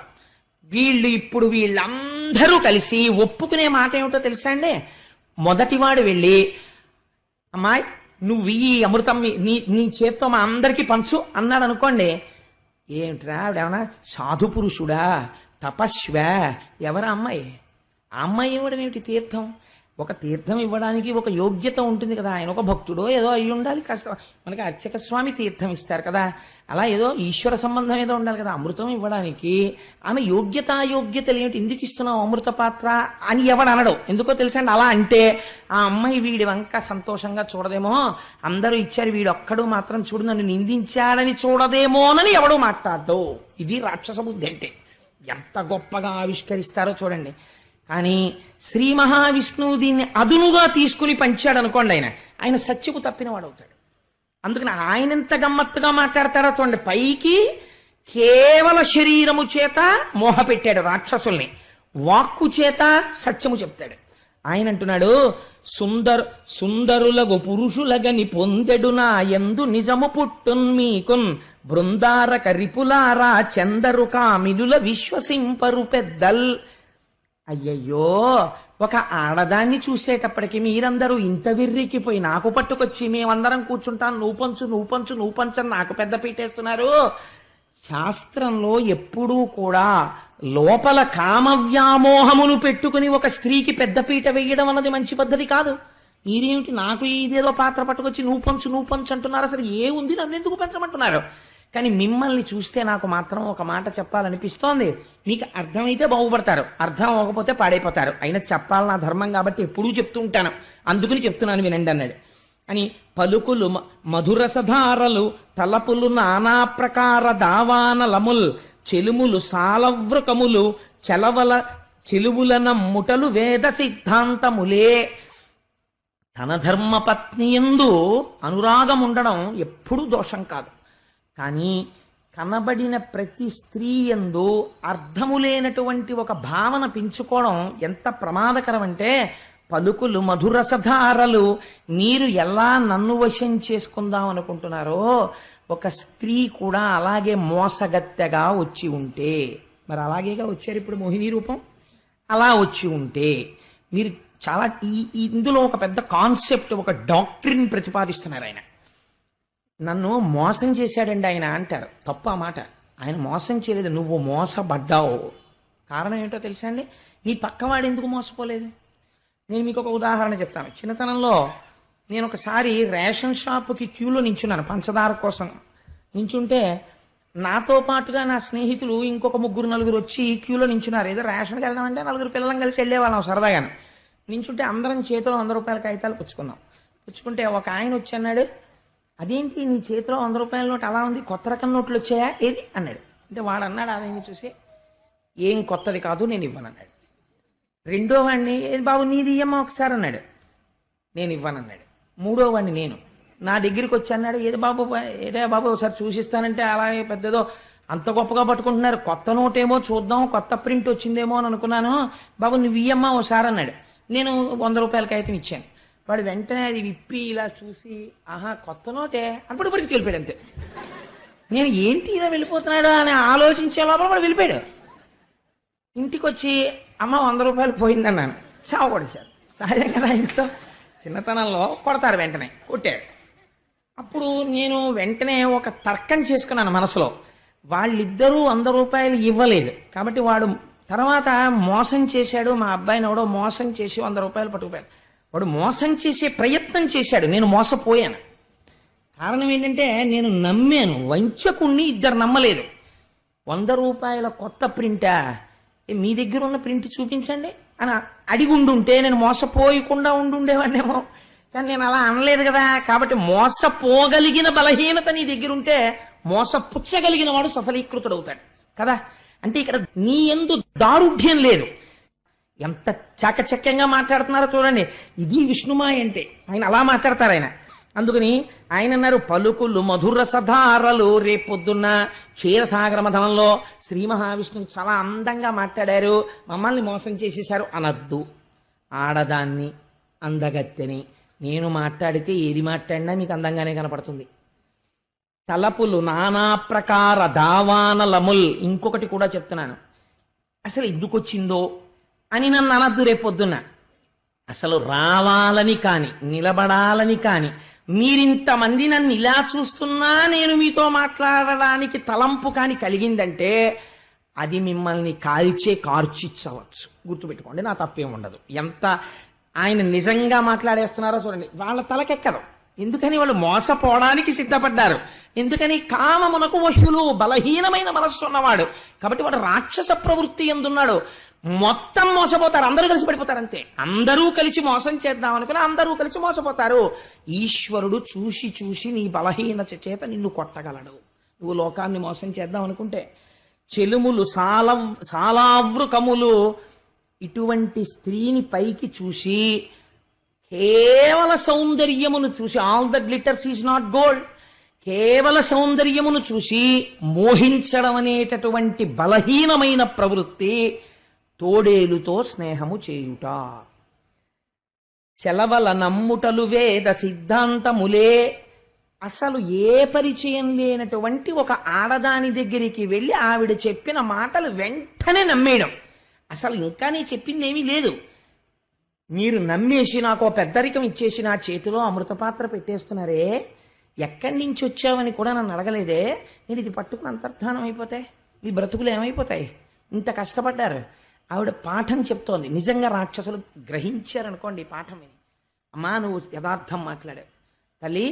ఇప్పుడు వీళ్ళందరూ కలిసి ఒప్పుకునే మాట ఏమిటో తెలుసా అండి? మొదటివాడు వెళ్ళి, అమ్మాయి నువ్వు ఈ అమృతం నీ చేత్తో మా అందరికీ పంచు అన్నాడు అనుకోండి. ఏమిట్రా ఆవిడేమన్నా సాధు పురుషుడా, తపస్వా, ఎవరా అమ్మాయి? ఆ అమ్మాయి ఇవ్వడం ఏమిటి తీర్థం? ఒక తీర్థం ఇవ్వడానికి ఒక యోగ్యత ఉంటుంది కదా. ఆయన ఒక భక్తుడో ఏదో అయి ఉండాలి. కష్టం మనకి అర్చక స్వామి తీర్థం ఇస్తారు కదా, అలా ఏదో ఈశ్వర సంబంధం ఏదో ఉండాలి కదా. అమృతం ఇవ్వడానికి ఆమె యోగ్యతలు ఏమిటి? ఎందుకు ఇస్తున్నావు అమృత పాత్ర అని ఎవడు అనడం. ఎందుకో తెలుసండి, అలా అంటే ఆ అమ్మాయి వీడి వంక సంతోషంగా చూడదేమో, అందరూ ఇచ్చారు వీడొక్కడు మాత్రం చూడు నన్ను నిందించాడని చూడదేమోనని ఎవడో మాట్లాడడు. ఇది రాక్షస బుద్ధి అంటే. ఎంత గొప్పగా ఆవిష్కరిస్తారో చూడండి. కానీ శ్రీ మహావిష్ణువు దీన్ని అదునుగా తీసుకుని పంచాడు అనుకోండి, ఆయన సత్యపు తప్పినవాడు అవుతాడు. అందుకని ఆయన ఎంత గమ్మత్తుగా మాట్లాడతారో చూడండి. పైకి కేవల శరీరము చేత మోహ పెట్టాడు రాక్షసుల్ని, వాక్కు చేత సత్యము చెప్తాడు. ఆయన అంటున్నాడు, సుందరులగు పురుషులగని పొందెడు నా యందు నిజము పుట్టున్ మీకున్ బృందార కరిపులారా చందరు కామినుల విశ్వసింపరు పెద్దల్. అయ్యయ్యో, ఒక ఆడదాన్ని చూసేటప్పటికి మీరందరూ ఇంత విర్రికిపోయి నాకు పట్టుకొచ్చి మేమందరం కూర్చుంటాను, నువ్వు పంచు నాకు పెద్ద పీటేస్తున్నారు. శాస్త్రంలో ఎప్పుడూ కూడా లోపల కామవ్యామోహమును పెట్టుకుని ఒక స్త్రీకి పెద్ద పీట వేయడం అన్నది మంచి పద్ధతి కాదు. మీరేమిటి నాకు ఇదేదో పాత్ర పట్టుకొచ్చి నువ్వు పంచు అంటున్నారు? అసలు ఏ ఉంది, నన్ను ఎందుకు పెంచమంటున్నారు? కానీ మిమ్మల్ని చూస్తే నాకు మాత్రం ఒక మాట చెప్పాలనిపిస్తోంది. మీకు అర్థమైతే బాగుపడతారు, అర్థం అవ్వకపోతే పాడైపోతారు. అయినా చెప్పాలి, నా ధర్మం కాబట్టి ఎప్పుడూ చెప్తూ ఉంటాను, అందుకని చెప్తున్నాను వినండి అన్నాడు. అని పలుకులు మధురసధారలు తలపులు నానా ప్రకార దావానలముల్ చెలుములు సాలవృకములు చెలువులన ముటలు వేద సిద్ధాంతములే. తన ధర్మపత్నియందు అనురాగం ఉండడం ఎప్పుడూ దోషం కాదు. కానీ కనబడిన ప్రతి స్త్రీ యందు అర్థము లేనటువంటి ఒక భావన పెంచుకోవడం ఎంత ప్రమాదకరం అంటే, పలుకులు మధురసధారలు, మీరు ఎలా నన్ను వశం చేసుకుందాం అనుకుంటున్నారో ఒక స్త్రీ కూడా అలాగే మోసగత్తెగా వచ్చి ఉంటే, మరి అలాగేగా వచ్చారు ఇప్పుడు మోహిని రూపం, అలా వచ్చి ఉంటే మీరు చాలా ఇందులో ఒక పెద్ద కాన్సెప్ట్, ఒక డాక్ట్రిన్ ప్రతిపాదిస్తున్నారు ఆయన. నన్ను మోసం చేశాడండి ఆయన అంటారు. తప్పు ఆ మాట. ఆయన మోసం చేయలేదు, నువ్వు మోసపడ్డావు. కారణం ఏంటో తెలుసా అండి? నీ పక్కవాడు ఎందుకు మోసపోలేదు? నేను మీకు ఒక ఉదాహరణ చెప్తాను. చిన్నతనంలో నేను ఒకసారి రేషన్ షాపుకి క్యూలో నించున్నాను పంచదార కోసం. నించుంటే నాతో పాటుగా నా స్నేహితులు ఇంకొక 3-4 వచ్చి క్యూలో నించున్నారు. ఏదో రేషన్కి వెళ్దామంటే 4 పిల్లలం కలిసి వెళ్ళేవాళ్ళం సరదాగాను. నించుంటే అందరం చేతిలో 100 రూపాయల కాగితాలు పుచ్చుకున్నాం. పుచ్చుకుంటే ఒక ఆయన వచ్చి అన్నాడు, అదేంటి నీ చేతిలో 100 రూపాయల నోటు అలా ఉంది, కొత్త రకం నోట్లు వచ్చాయా ఏది అన్నాడు. అంటే వాడు అన్నాడు ఆయన చూసి, ఏం కొత్తది కాదు నేను ఇవ్వనన్నాడు. రెండో వాడిని, ఏది బాబు నీది ఇయ్యమ్మా ఒకసారి అన్నాడు. నేను ఇవ్వనన్నాడు. మూడో వాడిని నేను, నా దగ్గరికి వచ్చి అన్నాడు, ఏది బాబు ఒకసారి చూసిస్తానంటే అలాగే పెద్దదో అంత గొప్పగా పట్టుకుంటున్నారు, కొత్త నోటేమో చూద్దాం, కొత్త ప్రింట్ వచ్చిందేమో అని అనుకున్నాను, బాబు నువ్వు ఇయ్యమ్మా ఒకసారి అన్నాడు. నేను 100 రూపాయల కాగితం ఇచ్చాను. వాడు వెంటనే అది విప్పి ఇలా చూసి, ఆహా కొత్త నోటే అప్పుడు పరికి వెళ్ళిపోయాడు. అంతే. నేను ఏంటి ఇలా వెళ్ళిపోతున్నాడు అని ఆలోచించే లోపల వాడు వెళ్ళిపోయాడు. ఇంటికి వచ్చి అమ్మ 100 రూపాయలు పోయిందన్నాను. చావు కొడేశారు. సహజం కదా, ఇంట్లో చిన్నతనంలో కొడతారు, వెంటనే కొట్టాడు. అప్పుడు నేను వెంటనే ఒక తర్కం చేసుకున్నాను మనసులో, వాళ్ళిద్దరూ 100 రూపాయలు ఇవ్వలేదు కాబట్టి వాడు తర్వాత మోసం చేశాడు, మా అబ్బాయిని ఎవడో మోసం చేసి 100 రూపాయలు పట్టుకుపోయాడు. వాడు మోసం చేసే ప్రయత్నం చేశాడు, నేను మోసపోయాను. కారణం ఏంటంటే నేను నమ్మాను, వంచకుణ్ణి ఇద్దరు నమ్మలేదు. 100 రూపాయల కొత్త ప్రింటా, మీ దగ్గర ఉన్న ప్రింట్ చూపించండి అని అడిగి ఉండుంటే నేను మోసపోయకుండా ఉండుండేవాడినేమో. కానీ నేను అలా అనలేదు కదా. కాబట్టి మోసపోగలిగిన బలహీనత నీ దగ్గర ఉంటే మోసపుచ్చగలిగిన వాడు సఫలీకృతుడవుతాడు కదా. అంటే ఇక్కడ నీ యందు దారుఢ్యం లేదు. ఎంత చాకచక్యంగా మాట్లాడుతున్నారో చూడండి. ఇది విష్ణుమాయ అంటే. ఆయన అలా మాట్లాడతారు ఆయన. అందుకని ఆయన అన్నారు, పలుకులు మధుర సధారలు. రేపొద్దున్న క్షీరసాగర మథనంలో శ్రీ మహావిష్ణువు చాలా అందంగా మాట్లాడారు, మమ్మల్ని మోసం చేసేశారు అనద్దు. ఆడదాన్ని, అందగత్తెని నేను మాట్లాడితే ఏది మాట్లాడినా మీకు అందంగానే కనపడుతుంది. తలపులు నానా ప్రకార దావానలముల్. ఇంకొకటి కూడా చెప్తున్నాను, అసలు ఎందుకు వచ్చిందో అని నన్ను అనద్దు రేపొద్దున్న. అసలు రావాలని కాని, నిలబడాలని కాని, మీరింతమంది నన్ను ఇలా చూస్తున్నా నేను మీతో మాట్లాడడానికి తలంపు కాని కలిగిందంటే అది మిమ్మల్ని కార్చిచ్చవచ్చు. గుర్తుపెట్టుకోండి, నా తప్పేం ఉండదు. ఎంత ఆయన నిజంగా మాట్లాడేస్తున్నారో చూడండి. వాళ్ళ తలకెక్కదు. ఎందుకని? వాళ్ళు మోసపోవడానికి సిద్ధపడ్డారు. ఎందుకని? కామమునకు వశులు, బలహీనమైన మనస్సు ఉన్నవాడు కాబట్టి వాడు రాక్షస ప్రవృత్తి ఎందున్నాడు. మొత్తం మోసపోతారు, అందరూ కలిసి పడిపోతారు అంతే. అందరూ కలిసి మోసం చేద్దాం అనుకుని అందరూ కలిసి మోసపోతారు. ఈశ్వరుడు చూసి చూసి నీ బలహీనత చేత నిన్ను కొట్టగలడు. నువ్వు లోకాన్ని మోసం చేద్దాం అనుకుంటే. చెలుములు సాలావృకములు. ఇటువంటి స్త్రీని పైకి చూసి కేవల సౌందర్యమును చూసి, all that glitters is not gold, కేవల సౌందర్యమును చూసి మోహించడం అనేటటువంటి బలహీనమైన ప్రవృత్తి. తోడేలుతో స్నేహము చేయుట. చెలవల నమ్ముటలు వేద సిద్ధాంతములే. అసలు ఏ పరిచయం లేనటువంటి ఒక ఆడదాని దగ్గరికి వెళ్ళి ఆవిడ చెప్పిన మాటలు వెంటనే నమ్మేయడం. అసలు ఇంకా నీ చెప్పింది ఏమీ లేదు, మీరు నమ్మేసి నాకు పెద్దరికం ఇచ్చేసి నా చేతిలో అమృతపాత్ర పెట్టేస్తున్నారే, ఎక్కడి నుంచి వచ్చావని కూడా నన్ను అడగలేదే, నేను ఇది పట్టుకుని అంతర్ధానం అయిపోతాయి, మీ బ్రతుకులు ఏమైపోతాయి, ఇంత కష్టపడ్డారు. ఆవిడ పాఠం చెప్తోంది. నిజంగా రాక్షసులు గ్రహించారనుకోండి ఈ పాఠం విని, అమ్మా నువ్వు యథార్థం మాట్లాడావు తల్లి,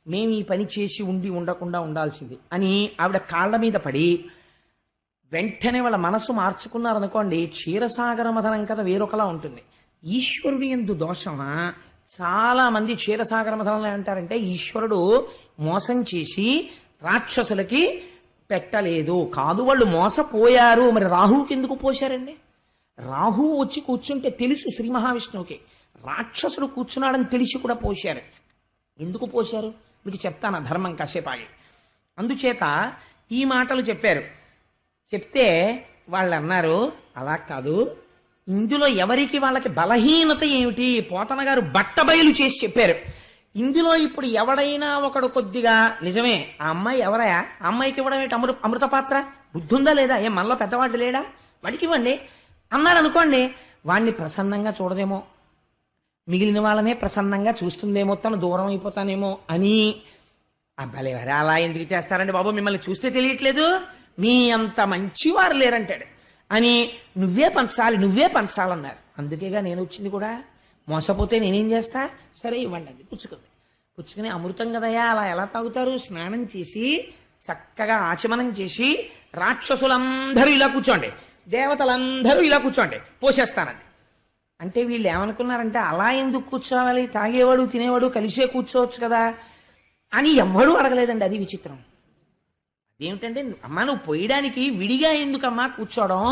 మేము ఈ పని చేసి ఉండకుండా ఉండాల్సింది అని ఆవిడ కాళ్ళ మీద పడి వెంటనే వాళ్ళ మనసు మార్చుకున్నారనుకోండి. క్షీరసాగర మథనం కథ వేరొకలా ఉంటుంది. ఈశ్వరుడు యందు దోషమా? చాలా మంది క్షీరసాగర మథనంలో ఏమంటారంటే ఈశ్వరుడు మోసం చేసి రాక్షసులకి పెట్టలేదు. కాదు, వాళ్ళు మోసపోయారు. మరి రాహువుకి ఎందుకు పోశారండి? రాహువు వచ్చి కూర్చుంటే తెలుసు శ్రీ మహావిష్ణువుకి, రాక్షసుడు కూర్చున్నాడని తెలిసి కూడా పోశారు. ఎందుకు పోశారు మీకు చెప్తాను, ధర్మం కాసేపాగి. అందుచేత ఈ మాటలు చెప్పారు. చెప్తే వాళ్ళు అన్నారు, అలా కాదు, ఇందులో ఎవరికి వాళ్ళకి బలహీనత ఏమిటి? పోతన గారు బట్టబయలు చేసి చెప్పారు. ఇందులో ఇప్పుడు ఎవడైనా ఒకడు కొద్దిగా నిజమే, ఆ అమ్మాయి ఎవరయా, ఆ అమ్మాయికి ఇవ్వడం ఏంటి? అమృత పాత్ర బుద్ధి ఉందా లేదా? ఏం మనలో పెద్దవాడు లేడా? వాడికి ఇవ్వండి అన్నాడు అనుకోండి. వాణ్ణి ప్రసన్నంగా చూడదేమో, మిగిలిన వాళ్ళనే ప్రసన్నంగా చూస్తుందేమో, తను దూరం అయిపోతానేమో అని. అబ్బాలే వారే అలా ఎందుకు చేస్తారండి బాబు, మిమ్మల్ని చూస్తే తెలియట్లేదు, మీ అంత మంచివారు లేరంటాడు అని. నువ్వే పంచాలన్నారు. అందుకేగా నేను వచ్చింది కూడా. మోసపోతే నేనేం చేస్తా? సరే ఇవ్వండి అది. పుచ్చుకుని అమృతం కదయా, అలా ఎలా తాగుతారు? స్నానం చేసి చక్కగా ఆచమనం చేసి రాక్షసులందరూ ఇలా కూర్చోండి, దేవతలందరూ ఇలా కూర్చోండి, పోసేస్తానండి. అంటే వీళ్ళు ఏమనుకున్నారంటే అలా ఎందుకు కూర్చోవాలి, తాగేవాడు తినేవాడు కలిసే కూర్చోవచ్చు కదా అని ఎవ్వడూ అడగలేదండి. అది విచిత్రం. అదేమిటంటే, అమ్మా నువ్వు పోయడానికి విడిగా ఎందుకమ్మా కూర్చోవడం?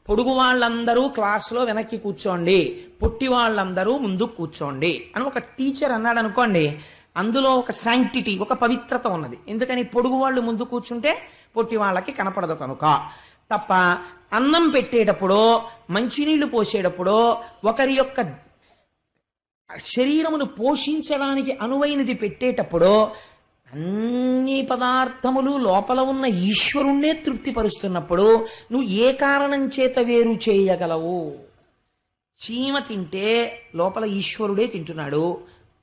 పొడుగు వాళ్ళందరూ క్లాస్లో వెనక్కి కూర్చోండి, పొట్టి వాళ్ళందరూ ముందుకు కూర్చోండి అని ఒక టీచర్ అన్నాడు అనుకోండి. అందులో ఒక శాంక్టిటీ, ఒక పవిత్రత ఉన్నది. ఎందుకని? పొడుగు వాళ్ళు ముందు కూర్చుంటే పొట్టి వాళ్ళకి కనపడదు కనుక. తప్ప అన్నం పెట్టేటప్పుడు, మంచినీళ్లు పోసేటప్పుడు, ఒకరి యొక్క శరీరమును పోషించడానికి అనువైనది పెట్టేటప్పుడు అన్ని పదార్థములు లోపల ఉన్న ఈశ్వరుణ్ణే తృప్తిపరుస్తున్నప్పుడు నువ్వు ఏ కారణం చేత వేరు చేయగలవు? చీమ తింటే లోపల ఈశ్వరుడే తింటున్నాడు,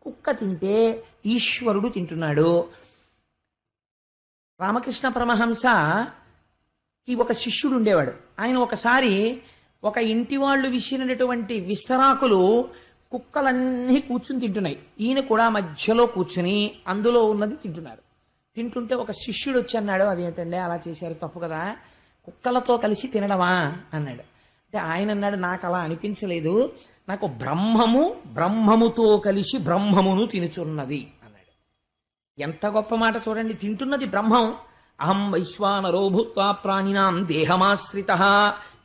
కుక్క తింటే ఈశ్వరుడు తింటున్నాడు. రామకృష్ణ పరమహంసకి ఒక శిష్యుడు ఉండేవాడు. ఆయన ఒకసారి ఒక ఇంటి వాళ్ళు విసిరినటువంటి విస్తరాకులు కుక్కలన్నీ కూర్చుని తింటున్నాయి, ఈయన కూడా మధ్యలో కూర్చుని అందులో ఉన్నది తింటున్నారు. తింటుంటే ఒక శిష్యుడు వచ్చి అన్నాడు, అదేంటండి అలా చేశారు, తప్పు కదా, కుక్కలతో కలిసి తినడమా అన్నాడు. అంటే ఆయన అన్నాడు, నాకు అలా అనిపించలేదు, నాకు బ్రహ్మముతో కలిసి బ్రహ్మమును తినుచున్నది అన్నాడు. ఎంత గొప్ప మాట చూడండి. తింటున్నది బ్రహ్మం. అహం వైశ్వానరో భూత్వా ప్రాణినాం దేహమాశ్రిత.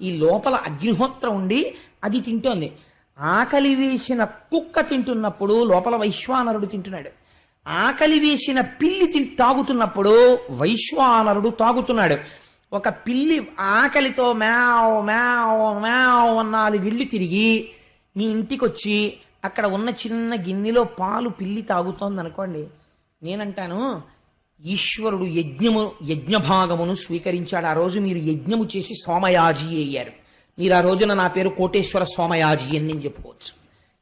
ఈ లోపల అగ్నిహోత్రం ఉండి అది తింటోంది. ఆకలి వేసిన కుక్క తింటున్నప్పుడు లోపల వైశ్వానరుడు తింటున్నాడు. ఆకలి వేసిన పిల్లి తాగుతున్నప్పుడు వైశ్వానరుడు తాగుతున్నాడు. ఒక పిల్లి ఆకలితో మ్యావ్ మ్యావ్ మ్యావ్ అన్నాలు వెళ్ళి తిరిగి మీ ఇంటికి వచ్చి అక్కడ ఉన్న చిన్న గిన్నెలో పాలు పిల్లి తాగుతోంది అనుకోండి, నేనంటాను ఈశ్వరుడు యజ్ఞభాగమును స్వీకరించాడు. ఆ రోజు మీరు యజ్ఞము చేసి సోమయాజి అయ్యారు. మీరు ఆ రోజున నా పేరు కోటేశ్వర సోమయాజి అని నేను చెప్పుకోవచ్చు.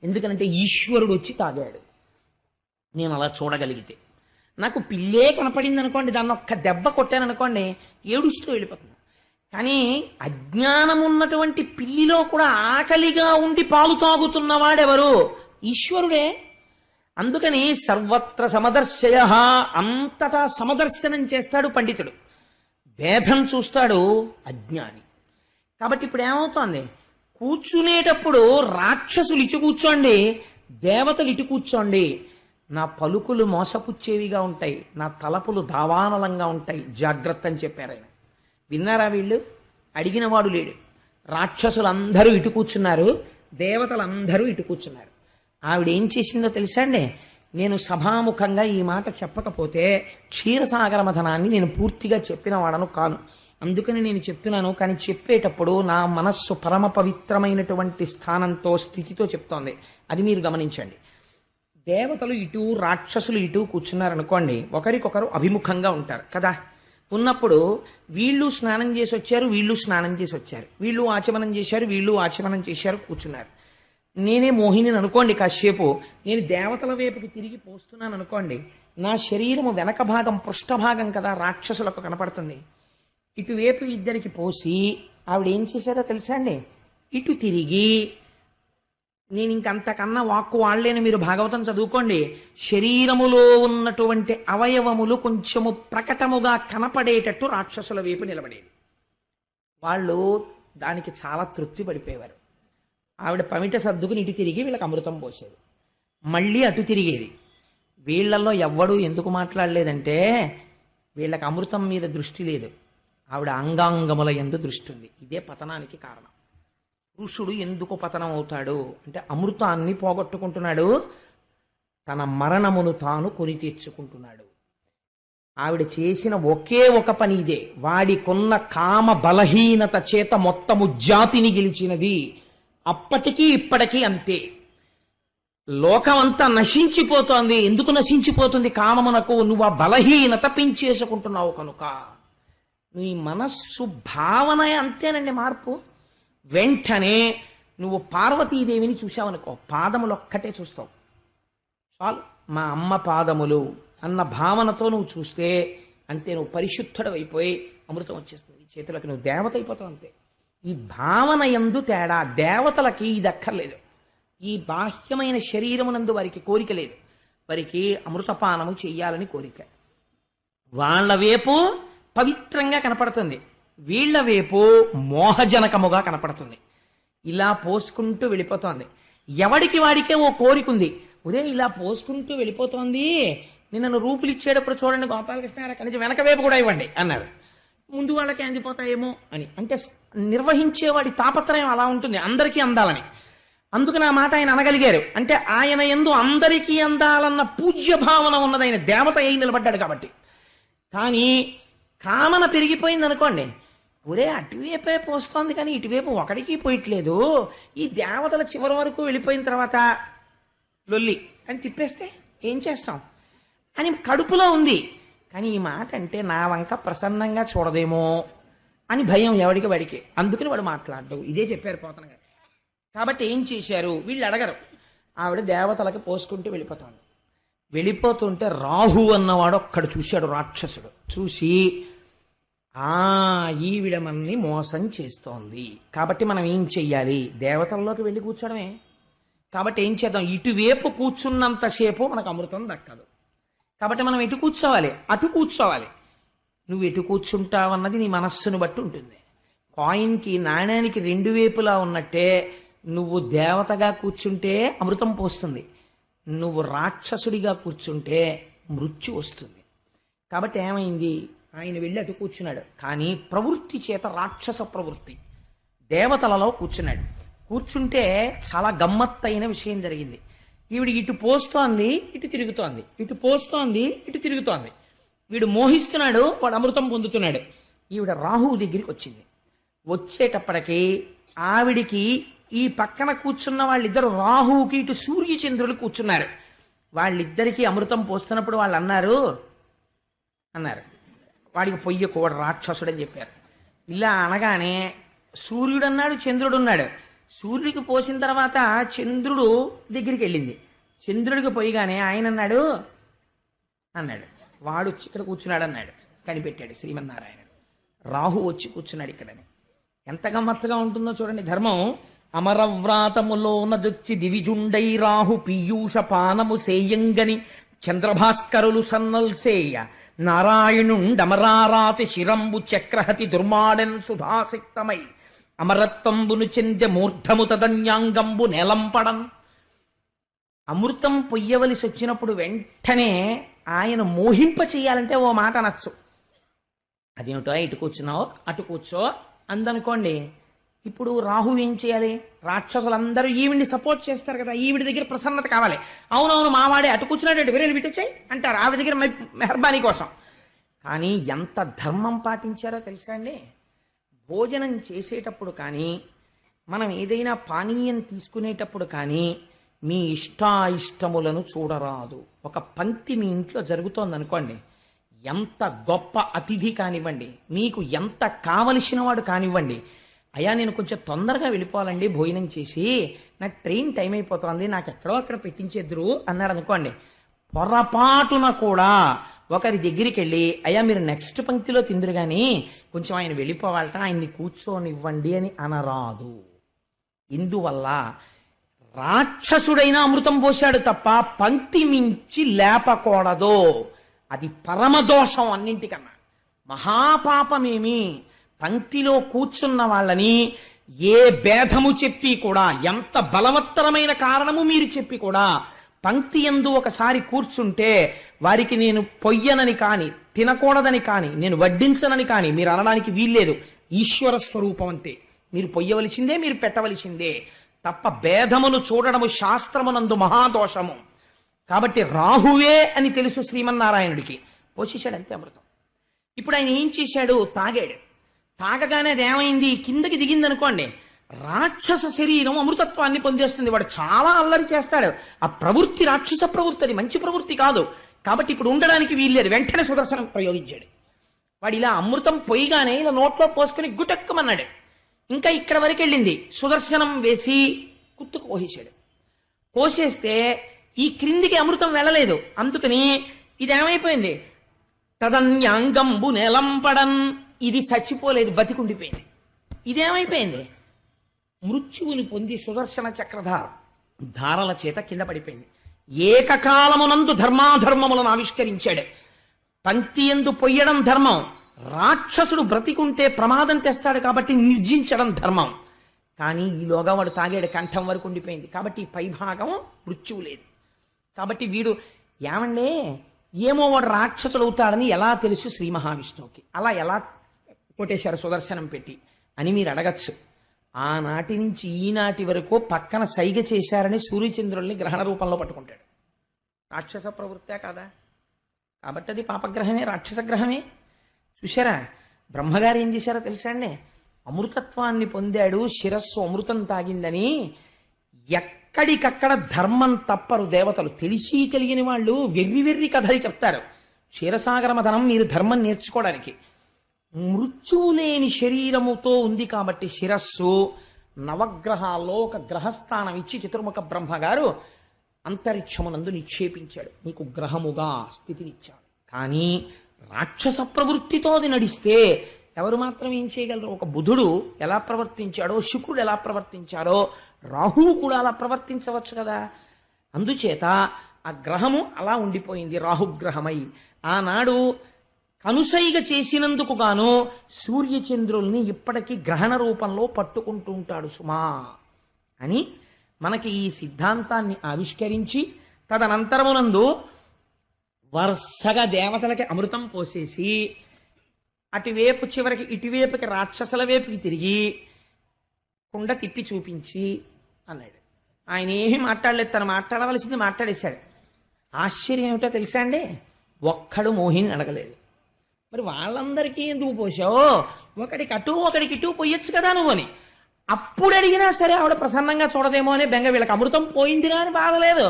ఎందుకంటే ఈశ్వరుడు వచ్చి తాగాడు. నేను అలా చూడగలిగితే, నాకు పిల్లే కనపడింది అనుకోండి, దాన్ని ఒక్క దెబ్బ కొట్టాను అనుకోండి, ఏడుస్తూ వెళ్ళిపోతుంది. కానీ అజ్ఞానం ఉన్నటువంటి పిల్లిలో కూడా ఆకలిగా ఉండి పాలు తాగుతున్నవాడెవరు? ఈశ్వరుడే. అందుకని సర్వత్ర సమదర్శయ, అంతటా సమదర్శనం చేస్తాడు పండితుడు. భేదం చూస్తాడు అజ్ఞాని. కాబట్టి ఇప్పుడు ఏమవుతోంది, కూర్చునేటప్పుడు రాక్షసులు ఇటు కూర్చోండి, దేవతలు ఇటు కూర్చోండి. నా పలుకులు మోసపుచ్చేవిగా ఉంటాయి, నా తలపులు దావానలంగా ఉంటాయి, జాగ్రత్త అని చెప్పారు ఆయన. విన్నారా? వీళ్ళు అడిగిన వాడు లేడు. రాక్షసులందరూ ఇటు కూర్చున్నారు, దేవతలందరూ ఇటు కూర్చున్నారు. ఆవిడ ఏం చేసిందో తెలుసా అండి? నేను సభాముఖంగా ఈ మాట చెప్పకపోతే క్షీరసాగర మథనాన్ని నేను పూర్తిగా చెప్పిన వాడను కాను. అందుకని నేను చెప్తున్నాను. కానీ చెప్పేటప్పుడు నా మనస్సు పరమ పవిత్రమైనటువంటి స్థానంతో, స్థితితో చెప్తోంది. అది మీరు గమనించండి. దేవతలు ఇటు, రాక్షసులు ఇటు కూర్చున్నారనుకోండి, ఒకరికొకరు అభిముఖంగా ఉంటారు కదా. ఉన్నప్పుడు వీళ్ళు స్నానం చేసి వచ్చారు, వీళ్ళు స్నానం చేసి వచ్చారు, వీళ్ళు ఆచమనం చేశారు, వీళ్ళు ఆచమనం చేశారు, కూర్చున్నారు. నేనే మోహిని అనుకోండి, కాసేపు నేను దేవతల వైపుకి తిరిగి పోస్తున్నాను అనుకోండి, నా శరీరము వెనక భాగం పృష్ఠభాగం కదా రాక్షసులకు కనపడుతుంది. ఇటువైపు ఇద్దరికి పోసి ఆవిడ ఏం చేశారో తెలుసా అండి? ఇటు తిరిగి, నేను ఇంకంతకన్నా వాక్కు వాడలేని, మీరు భాగవతం చదువుకోండి, శరీరములో ఉన్నటువంటి అవయవములు కొంచెము ప్రకటముగా కనపడేటట్టు రాక్షసుల వైపు నిలబడేది. వాళ్ళు దానికి చాలా తృప్తి పడిపోయేవారు. ఆవిడ పమిట సర్దుకుని ఇటు తిరిగి వీళ్ళకి అమృతం పోసేది, మళ్ళీ అటు తిరిగేది. వీళ్లలో ఎవ్వడూ ఎందుకు మాట్లాడలేదంటే వీళ్ళకి అమృతం మీద దృష్టి లేదు, ఆవిడ అంగాంగముల యందు దృష్టి ఉంది. ఇదే పతనానికి కారణం. పురుషుడు ఎందుకు పతనం అవుతాడు అంటే అమృతాన్ని పోగొట్టుకుంటున్నాడు, తన మరణమును తాను కొని తెచ్చుకుంటున్నాడు. ఆవిడ చేసిన ఒకే ఒక పని ఇదే. వాడికున్న కామ బలహీనత చేత మొత్తము జాతిని గెలిచినది. అప్పటికీ ఇప్పటికీ అంతే. లోకమంతా నశించిపోతోంది. ఎందుకు నశించిపోతుంది? కామమునకు నువ్వు ఆ బలహీనత పెంచేసుకుంటున్నావు కనుక. నీ మనస్సు భావన అంతేనండి మార్పు. వెంటనే నువ్వు పార్వతీదేవిని చూసావనుకో, పాదములు ఒక్కటే చూస్తావు చాలు. మా అమ్మ పాదములు అన్న భావనతో నువ్వు చూస్తే అంతే, నువ్వు పరిశుద్ధుడు అయిపోయి అమృతం వచ్చేస్తుంది చేతులకు, నువ్వు దేవత అయిపోతావు అంతే. ఈ భావన యందు తేడా. దేవతలకి ఇది అక్కర్లేదు. ఈ బాహ్యమైన శరీరమునందు వారికి కోరిక లేదు, వారికి అమృతపానము చెయ్యాలని కోరిక. వాళ్ళ వైపు పవిత్రంగా కనపడుతుంది, వీళ్ల వైపు మోహజనకముగా కనపడుతుంది. ఇలా పోసుకుంటూ వెళ్ళిపోతోంది. ఎవడికి వాడికే ఓ కోరికుంది. ఉదయం ఇలా పోసుకుంటూ వెళ్ళిపోతోంది, నిన్ను రూపులు ఇచ్చేటప్పుడు చూడండి గోపాలకృష్ణ కనీసం వెనక వైపు కూడా ఇవ్వండి అన్నారు. ముందు వాళ్ళకి అందిపోతాయేమో అని. అంటే నిర్వహించేవాడి తాపత్రయం అలా ఉంటుంది, అందరికీ అందాలని. అందుకని ఆ మాట ఆయన అనగలిగారు. అంటే ఆయన యందు అందరికీ అందాలన్న పూజ్య భావన ఉన్నది, ఆయన దేవత అయి నిలబడ్డాడు కాబట్టి. కానీ కామన పెరిగిపోయింది అనుకోండి, ఒరే అటువైపే పోస్తోంది కానీ ఇటువైపు ఒకడికి పోయట్లేదు, ఈ దేవతల చివరి వరకు వెళ్ళిపోయిన తర్వాత లొల్లి అని తిప్పేస్తే ఏం చేస్తాం అని కడుపులో ఉంది. కానీ ఈ మాట అంటే నా వంక ప్రసన్నంగా చూడదేమో అని భయం ఎవడికి వాడికి. అందుకని వాడు మాట్లాడడు. ఇదే చెప్పారు పోతన గారు. కాబట్టి ఏం చేశారు? వీళ్ళు అడగరు. ఆవిడ దేవతలకి పోసుకుంటూ వెళ్ళిపోతుంది. వెళ్ళిపోతుంటే రాహు అన్నవాడు ఒక్కడు చూశాడు, రాక్షసుడు. చూసి ఈవిడ మనల్ని మోసం చేస్తోంది, కాబట్టి మనం ఏం చెయ్యాలి? దేవతల్లోకి వెళ్ళి కూర్చోడమే. కాబట్టి ఏం చేద్దాం? ఇటువైపు కూర్చున్నంతసేపు మనకు అమృతం దక్కదు. కాబట్టి మనం ఎటు కూర్చోవాలి? అటు కూర్చోవాలి. నువ్వు ఎటు కూర్చుంటావన్నది నీ మనస్సును బట్టి ఉంటుంది. కాయిన్కి, నాణ్యానికి రెండు వైపులా ఉన్నట్టే నువ్వు దేవతగా కూర్చుంటే అమృతం పోస్తుంది, నువ్వు రాక్షసుడిగా కూర్చుంటే మృత్యు వస్తుంది. కాబట్టి ఏమైంది? ఆయన వెళ్ళి అటు కూర్చున్నాడు. కానీ ప్రవృత్తి చేత రాక్షస ప్రవృత్తి. దేవతలలో కూర్చున్నాడు. కూర్చుంటే చాలా గమ్మత్తైన విషయం జరిగింది. ఈవిడ ఇటు పోస్తోంది, ఇటు తిరుగుతోంది, ఇటు పోస్తోంది, ఇటు తిరుగుతోంది. వీడు మోహిస్తున్నాడు, వాడు అమృతం పొందుతున్నాడు. ఈవిడ రాహువు దగ్గరికి వచ్చింది. వచ్చేటప్పటికి ఆవిడికి ఈ పక్కన కూర్చున్న వాళ్ళిద్దరు రాహువుకి ఇటు సూర్యచంద్రులు కూర్చున్నారు. వాళ్ళిద్దరికీ అమృతం పోస్తున్నప్పుడు వాళ్ళు అన్నారు వాడికి పొయ్యకూడదు రాక్షసుడని చెప్పారు. ఇలా అనగానే సూర్యుడు అన్నాడు, చంద్రుడు ఉన్నాడు. సూర్యుడికి పోసిన తర్వాత చంద్రుడు దగ్గరికి వెళ్ళింది. చంద్రుడికి పోయిగానే ఆయన అన్నాడు వాడు వచ్చి ఇక్కడ కూర్చున్నాడు అన్నాడు. కనిపెట్టాడు శ్రీమన్నారాయణుడు. రాహు వచ్చి కూర్చున్నాడు ఇక్కడని. ఎంత గమ్మత్తుగా ఉంటుందో చూడండి ధర్మం. అమరవ్రాతములోన దొచ్చి దివిజుండై రాహు పీయూష పానము సేయంగని చంద్రభాస్కరులు సన్నల్సేయ నారాయణుండమరారాతి శిరంబు చక్రహతి దుర్మాడెన్ సుధాసిక్తమై అమరత్వంబును చెందె మూర్ధము తదన్యాంగంబు నేలంపడం. అమృతం పొయ్యవలసి వచ్చినప్పుడు వెంటనే ఆయన మోహింప చెయ్యాలంటే ఓ మాట అనొచ్చు. అదేమిటో ఇటు కూర్చున్నావు అటు కూర్చో అందనుకోండి. ఇప్పుడు రాహు ఏం చేయాలి? రాక్షసులందరూ ఈవిడిని సపోర్ట్ చేస్తారు కదా, ఈవిడి దగ్గర ప్రసన్నత కావాలి. అవునవును మావాడే అటు కూర్చున్నాడు వేరే విటొచ్చాయి అంటారు ఆవిడ దగ్గర మెహర్బానీ కోసం. కానీ ఎంత ధర్మం పాటించారో తెలుసా అండి? భోజనం చేసేటప్పుడు కానీ మనం ఏదైనా పానీయం తీసుకునేటప్పుడు కానీ మీ ఇష్టాయిష్టములను చూడరాదు. ఒక పంక్తి మీ ఇంట్లో జరుగుతోంది అనుకోండి, ఎంత గొప్ప అతిథి కానివ్వండి, మీకు ఎంత కావలసిన వాడు కానివ్వండి, అయ్యా నేను కొంచెం తొందరగా వెళ్ళిపోవాలండి భోజనం చేసి, నా ట్రైన్ టైం అయిపోతుంది, నాకు ఎక్కడో అక్కడ పెట్టించేద్దరు అన్నాడు అనుకోండి, పొరపాటున కూడా ఒకరి దగ్గరికి వెళ్ళి అయ్యా మీరు నెక్స్ట్ పంక్తిలో తిందురు కానీ కొంచెం ఆయన వెళ్ళిపోవాలట, ఆయన్ని కూర్చోనివ్వండి అని అనరాదు. ఇందువల్ల రాక్షసుడైన అమృతం పోశాడు తప్ప పంక్తి మించి లేపకూడదు. అది పరమదోషం అన్నింటికన్నా. మహాపాపమేమి పంక్తిలో కూర్చున్న వాళ్ళని ఏ భేదము చెప్పి కూడా, ఎంత బలవత్తరమైన కారణము మీరు చెప్పి కూడా పంక్తి యందు ఒకసారి కూర్చుంటే వారికి నేను పొయ్యనని కాని తినకూడదని కాని నేను వడ్డించనని కాని మీరు అనడానికి వీల్లేదు. ఈశ్వర స్వరూపం అంతే. మీరు పొయ్యవలసిందే, మీరు పెట్టవలసిందే తప్ప భేదమును చూడడము శాస్త్రమునందు మహాదోషము. కాబట్టి రాహువే అని తెలుసు శ్రీమన్నారాయణుడికి, పోషించాడు అంతే అమృతం. ఇప్పుడు ఆయన ఏం చేశాడు? తాగాడు. తాగగానే అదేమైంది? కిందకి దిగింది అనుకోండి, రాక్షస శరీరం అమృతత్వాన్ని పొందేస్తుంది. వాడు చాలా అల్లరి చేస్తాడు. ఆ ప్రవృత్తి రాక్షస ప్రవృత్తి, అది మంచి ప్రవృత్తి కాదు. కాబట్టి ఇప్పుడు ఉండడానికి వీల్లేదు. వెంటనే సుదర్శనం ప్రయోగించాడు. వాడు ఇలా అమృతం పొయ్యిగానే ఇలా నోట్లో పోసుకుని గుటెక్కమన్నాడు. ఇంకా ఇక్కడ వరకు వెళ్ళింది. సుదర్శనం వేసి కుత్తుకు పోసేశాడు. పోసేస్తే ఈ క్రిందికి అమృతం వెళ్ళలేదు. అందుకని ఇదేమైపోయింది? తదన్యాంగంబు నెలంపడన్. ఇది చచ్చిపోలేదు, బతికుండిపోయింది. ఇదేమైపోయింది? మృత్యువుని పొంది సుదర్శన ధారల చేత కింద పడిపోయింది. ఏకకాలమునందు ధర్మాధర్మములను ఆవిష్కరించాడు. పంక్తి యందు పొయ్యడం ధర్మం. రాక్షసుడు బ్రతికుంటే ప్రమాదం తెస్తాడు కాబట్టి నిర్జించడం ధర్మం. కానీ ఈలోగా వాడు తాగాడు, కంఠం వరకు ఉండిపోయింది. కాబట్టి పైభాగం మృత్యువు లేదు. కాబట్టి వీడు ఏమండే ఏమో వాడు రాక్షసుడు అవుతాడని ఎలా తెలుసు శ్రీ మహావిష్ణువుకి? అలా ఎలా కొట్టేశారు సుదర్శనం పెట్టి అని మీరు అడగచ్చు. ఆనాటి నుంచి ఈనాటి వరకు పక్కన సైగ చేశారని సూర్యచంద్రుల్ని గ్రహణ రూపంలో పట్టుకుంటాడు. రాక్షస ప్రవృత్తే కాదా? కాబట్టి అది పాపగ్రహమే, రాక్షస గ్రహమే. చూశారా? బ్రహ్మగారు ఏం చేశారో తెలుసా అండి? అమృతత్వాన్ని పొందాడు, శిరస్సు అమృతం తాగిందని ఎక్కడికక్కడ ధర్మం తప్పరు దేవతలు. తెలిసి తెలియని వాళ్ళు వెర్రి వెర్రి కథలు చెప్తారు. క్షీరసాగర మథనం మీరు ధర్మం నేర్చుకోవడానికి. మృత్యువు లేని శరీరముతో ఉంది కాబట్టి శిరస్సు నవగ్రహాల్లో ఒక గ్రహస్థానం ఇచ్చి చతుర్ముఖ బ్రహ్మగారు అంతరిక్షమునందు నిక్షేపించాడు. నీకు గ్రహముగా స్థితినిచ్చాడు. కానీ రాక్షస ప్రవృత్తితో అది నడిస్తే ఎవరు మాత్రం ఏం చేయగలరు? ఒక బుధుడు ఎలా ప్రవర్తించాడో, శుక్రుడు ఎలా ప్రవర్తించాడో, రాహువు కూడా అలా ప్రవర్తించవచ్చు కదా. అందుచేత ఆ గ్రహము అలా ఉండిపోయింది రాహుగ్రహమై. ఆనాడు కనుసైగ చేసినందుకు గాను సూర్యచంద్రుల్ని ఇప్పటికీ గ్రహణ రూపంలో పట్టుకుంటూ ఉంటాడు సుమా అని మనకి ఈ సిద్ధాంతాన్ని ఆవిష్కరించి తదనంతరమునందు వరుసగా దేవతలకి అమృతం పోసేసి అటువైపు చివరికి ఇటువైపుకి రాక్షసుల వైపుకి తిరిగి కుండ తిప్పి చూపించి అన్నాడు. ఆయన ఏమీ మాట్లాడలేదు, తను మాట్లాడవలసింది మాట్లాడేశాడు. ఆశ్చర్యం ఏమిటో తెలుసా అండి, ఒక్కడు మోహిని అడగలేదు. మరి వాళ్ళందరికీ ఎందుకు పోసావు, ఒకడికి అటు ఒకడికి ఇటు పోయొచ్చు కదా నువ్వు అని. అప్పుడు అడిగినా సరే ఆవిడ ప్రసన్నంగా చూడదేమో అని బెంగ, వీళ్ళకి అమృతం పోయిందిరా అని బాధలేదు,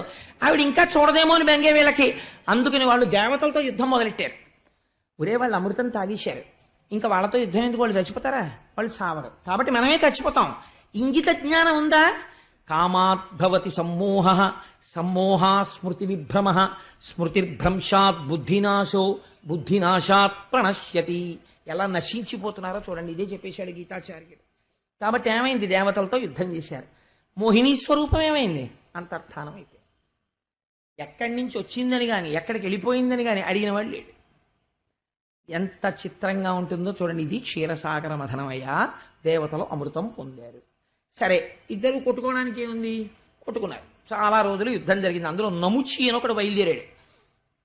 ఆవిడ ఇంకా చూడదేమో అని బెంగే వీళ్ళకి. అందుకని వాళ్ళు దేవతలతో యుద్ధం మొదలెట్టారు. ఒరే వాళ్ళు అమృతం తాగేశారు, ఇంకా వాళ్ళతో యుద్ధం ఎందుకు, వాళ్ళు చచ్చిపోతారా, వాళ్ళు చావరు, కాబట్టి మనమే చచ్చిపోతాం. ఇంగిత జ్ఞానం ఉందా? కామాద్భవతి సమ్మోహ, సమ్మోహా స్మృతి విభ్రమ, స్మృతిర్భ్రంశాత్ బుద్ధినాశో, బుద్ధినాశాత్ ప్రణశ్యతి. ఎలా నశించిపోతున్నారో చూడండి, ఇదే చెప్పేశాడు గీతాచార్యుడు. కాబట్టి ఏమైంది, దేవతలతో యుద్ధం చేశారు. మోహిని స్వరూపం ఏమైంది, అంతర్ధానం అయిపోయింది. ఎక్కడి నుంచి వచ్చిందని కానీ ఎక్కడికి వెళ్ళిపోయిందని కానీ అడిగిన వాళ్ళు లేడు. ఎంత చిత్రంగా ఉంటుందో చూడండి. ఇది క్షీరసాగర మథనమయ్యా, దేవతలు అమృతం పొందారు. సరే, ఇద్దరు కొట్టుకోవడానికి ఏముంది, కొట్టుకున్నారు. చాలా రోజులు యుద్ధం జరిగింది. అందులో నముచి అని ఒకడు బయలుదేరాడు.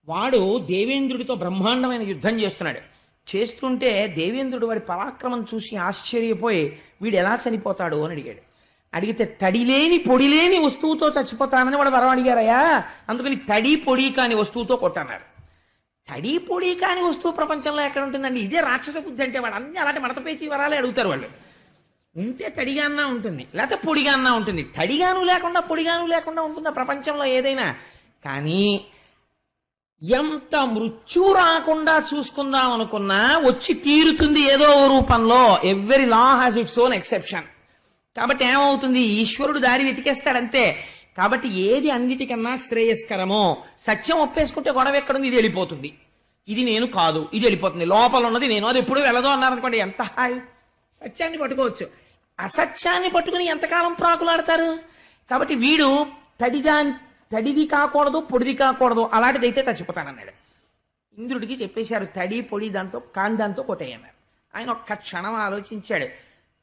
వాడు దేవేంద్రుడితో బ్రహ్మాండమైన యుద్ధం చేస్తున్నాడు. చేస్తుంటే దేవేంద్రుడు వాడి పరాక్రమం చూసి ఆశ్చర్యపోయి వీడు ఎలా చనిపోతాడు అని అడిగాడు. అడిగితే తడిలేని పొడిలేని వస్తువుతో చచ్చిపోతానని వాడు వరం అడిగారయ్యా, అందుకని తడి పొడి కాని వస్తువుతో కొట్టన్నారు. తడి పొడి కాని వస్తువు ప్రపంచంలో ఎక్కడ ఉంటుందండి, ఇదే రాక్షస బుద్ధి అంటే. వాడు అన్ని అలాంటి మడతపేచి వరాలే అడుగుతారు వాళ్ళు. ఉంటే తడిగాన్నా ఉంటుంది, లేకపోతే పొడిగాన్నా ఉంటుంది. తడిగాను లేకుండా పొడిగాను లేకుండా ఉంటుందా ప్రపంచంలో ఏదైనా? కానీ ఎంత మృత్యు రాకుండా చూసుకుందాం అనుకున్నా వచ్చి తీరుతుంది ఏదో ఓ రూపంలో. Every law has its own exception. కాబట్టి ఏమవుతుంది, ఈశ్వరుడు దారి వెతికేస్తాడంతే. కాబట్టి ఏది అన్నిటికన్నా శ్రేయస్కరమో, సత్యం ఒప్పేసుకుంటే గొడవ ఎక్కడుంది, ఇది వెళ్ళిపోతుంది. ఇది నేను కాదు, ఇది వెళ్ళిపోతుంది. లోపల ఉన్నది నేను, అది ఎప్పుడు వెళ్ళదో అన్నారనుకోండి, ఎంత హాయి. సత్యాన్ని పట్టుకోవచ్చు, అసత్యాన్ని పట్టుకుని ఎంతకాలం ప్రాకులాడతారు. కాబట్టి వీడు తడిది కాకూడదు, పొడిది కాకూడదు, అలాంటిదైతే చచ్చిపోతానన్నాడు. ఇంద్రుడికి చెప్పేశారు, తడి పొడి దాంతో కాందాంతో కొట్టేయన్నారు. ఆయన ఒక్క క్షణం ఆలోచించాడు.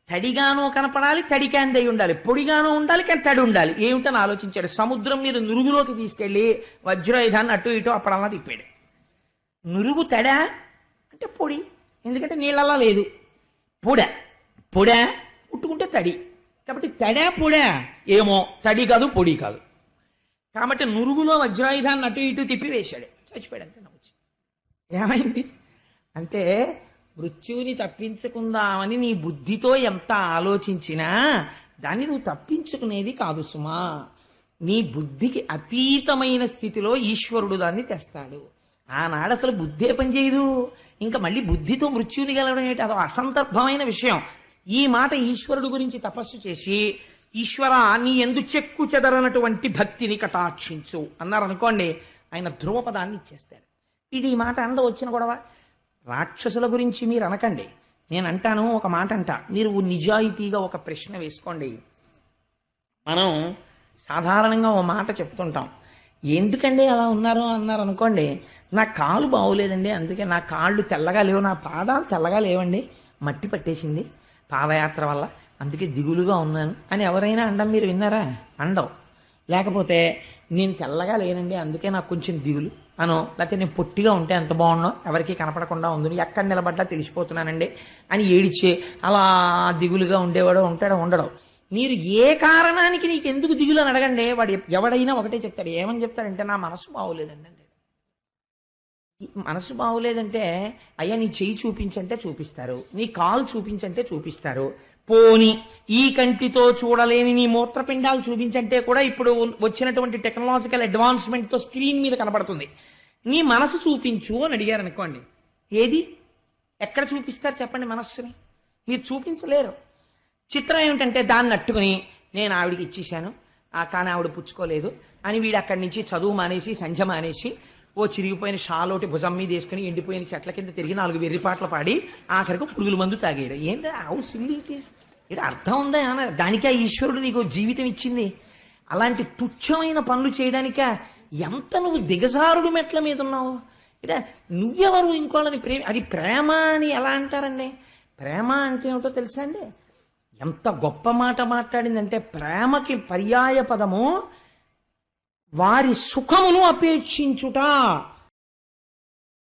తడిగానో కనపడాలి, తడి కాందై ఉండాలి, పొడిగానో ఉండాలి, కానీ తడి ఉండాలి. ఏమిటని ఆలోచించాడు. సముద్రం మీద నురుగులోకి తీసుకెళ్లి వజ్రాయుధాన్ని అటు ఇటు అప్పుడల్లా తిప్పాడు. నురుగు తడా అంటే పొడి, ఎందుకంటే నీళ్ళలా లేదు. పొడా పుట్టుకుంటే తడి, కాబట్టి తడా పొడా ఏమో, తడి కాదు పొడి కాదు. కాబట్టి నురుగులో వజ్రాయుధాన్ని అటు ఇటు తిప్పి వేశాడు, చచ్చిపోయాడు. అంతే నమ్ముచి. ఏమైంది అంటే, మృత్యువుని తప్పించుకుందామని నీ బుద్ధితో ఎంత ఆలోచించినా దాన్ని నువ్వు తప్పించుకునేది కాదు సుమా. నీ బుద్ధికి అతీతమైన స్థితిలో ఈశ్వరుడు దాన్ని తెస్తాడు. ఆనాడు అసలు బుద్ధే పనిచేయదు, ఇంకా మళ్ళీ బుద్ధితో మృత్యువుని గెలవడం ఏంటి, అదో అసందర్భమైన విషయం. ఈ మాట ఈశ్వరుడు గురించి తపస్సు చేసి, ఈశ్వర నీ ఎందు చెక్కు చెదరనటువంటి భక్తిని కటాక్షించు అన్నారనుకోండి, ఆయన ధ్రువపదాన్ని ఇచ్చేస్తాడు. ఇది ఈ మాట అండ వచ్చిన గొడవ. రాక్షసుల గురించి మీరు అనకండి, నేను అంటాను. ఒక మాట అంట, మీరు నిజాయితీగా ఒక ప్రశ్న వేసుకోండి. మనం సాధారణంగా ఓ మాట చెప్తుంటాం, ఎందుకండి అలా ఉన్నారు అన్నారు అనుకోండి, నా కాలు బాగోలేదండి, అందుకే నా కాళ్ళు తెల్లగా లేవు, నా పాదాలు తెల్లగా లేవండి, మట్టి పట్టేసింది పాదయాత్ర వల్ల, అందుకే దిగులుగా ఉన్నాను అని ఎవరైనా అండం మీరు విన్నారా? అండవు. లేకపోతే నేను తెల్లగా లేనండి అందుకే నాకు కొంచెం దిగులు అనో, లేకపోతే నేను పొట్టిగా ఉంటే ఎంత బాగున్నావు, ఎవరికి కనపడకుండా ఉంది, ఎక్కడ నిలబడ్డా తెలిసిపోతున్నానండి అని ఏడిచే అలా దిగులుగా ఉండేవాడో ఉంటాడో ఉండడో. మీరు ఏ కారణానికి నీకు ఎందుకు దిగులు అని అడగండి, వాడు ఎవడైనా ఒకటే చెప్తాడు. ఏమని చెప్తాడంటే, నా మనసు బాగోలేదండి అంటే. మనసు బాగోలేదంటే, అయ్యా నీ చెయ్యి చూపించంటే చూపిస్తారు, నీ కాలు చూపించంటే చూపిస్తారు, పోని ఈ కంటితో చూడలేని నీ మూత్రపిండాలు చూపించంటే కూడా ఇప్పుడు వచ్చినటువంటి టెక్నాలజికల్ అడ్వాన్స్మెంట్తో స్క్రీన్ మీద కనపడుతుంది. నీ మనసు చూపించు అని అడిగారు అనుకోండి, ఏది ఎక్కడ చూపిస్తారు చెప్పండి మనస్సుని? మీరు చూపించలేరు. చిత్రం ఏమిటంటే, దాన్ని అట్టుకుని నేను ఆవిడికి ఇచ్చేశాను, కానీ ఆవిడ పుచ్చుకోలేదు అని వీడు అక్కడి నుంచి చదువు మానేసి సంధ్య మానేసి ఓ చిరిగిపోయిన షాలోటి భుజం మీద వేసుకుని ఎండిపోయిన చెట్ల కింద తిరిగి 4 వెర్రిపాటలు పాడి ఆఖరికి పురుగుల మందు తాగాడు. ఏంటి హౌ సిల్లీ ఇట్ ఈస్? ఇక్కడ అర్థం ఉందా? దానికే ఈశ్వరుడు నీకు జీవితం ఇచ్చింది. అలాంటి తుచ్చమైన పనులు చేయడానికే ఎంత నువ్వు దిగజారుడు మెట్ల మీద ఉన్నావు. ఇదే నువ్వెవరు ఇంకోళ్ళని అది ప్రేమ అని ఎలా అంటారండి? ప్రేమ అంటే ఏమిటో తెలుసా అండి? ఎంత గొప్ప మాట మాట్లాడిందంటే, ప్రేమకి పర్యాయ పదము వారి సుఖమును అపేక్షించుట.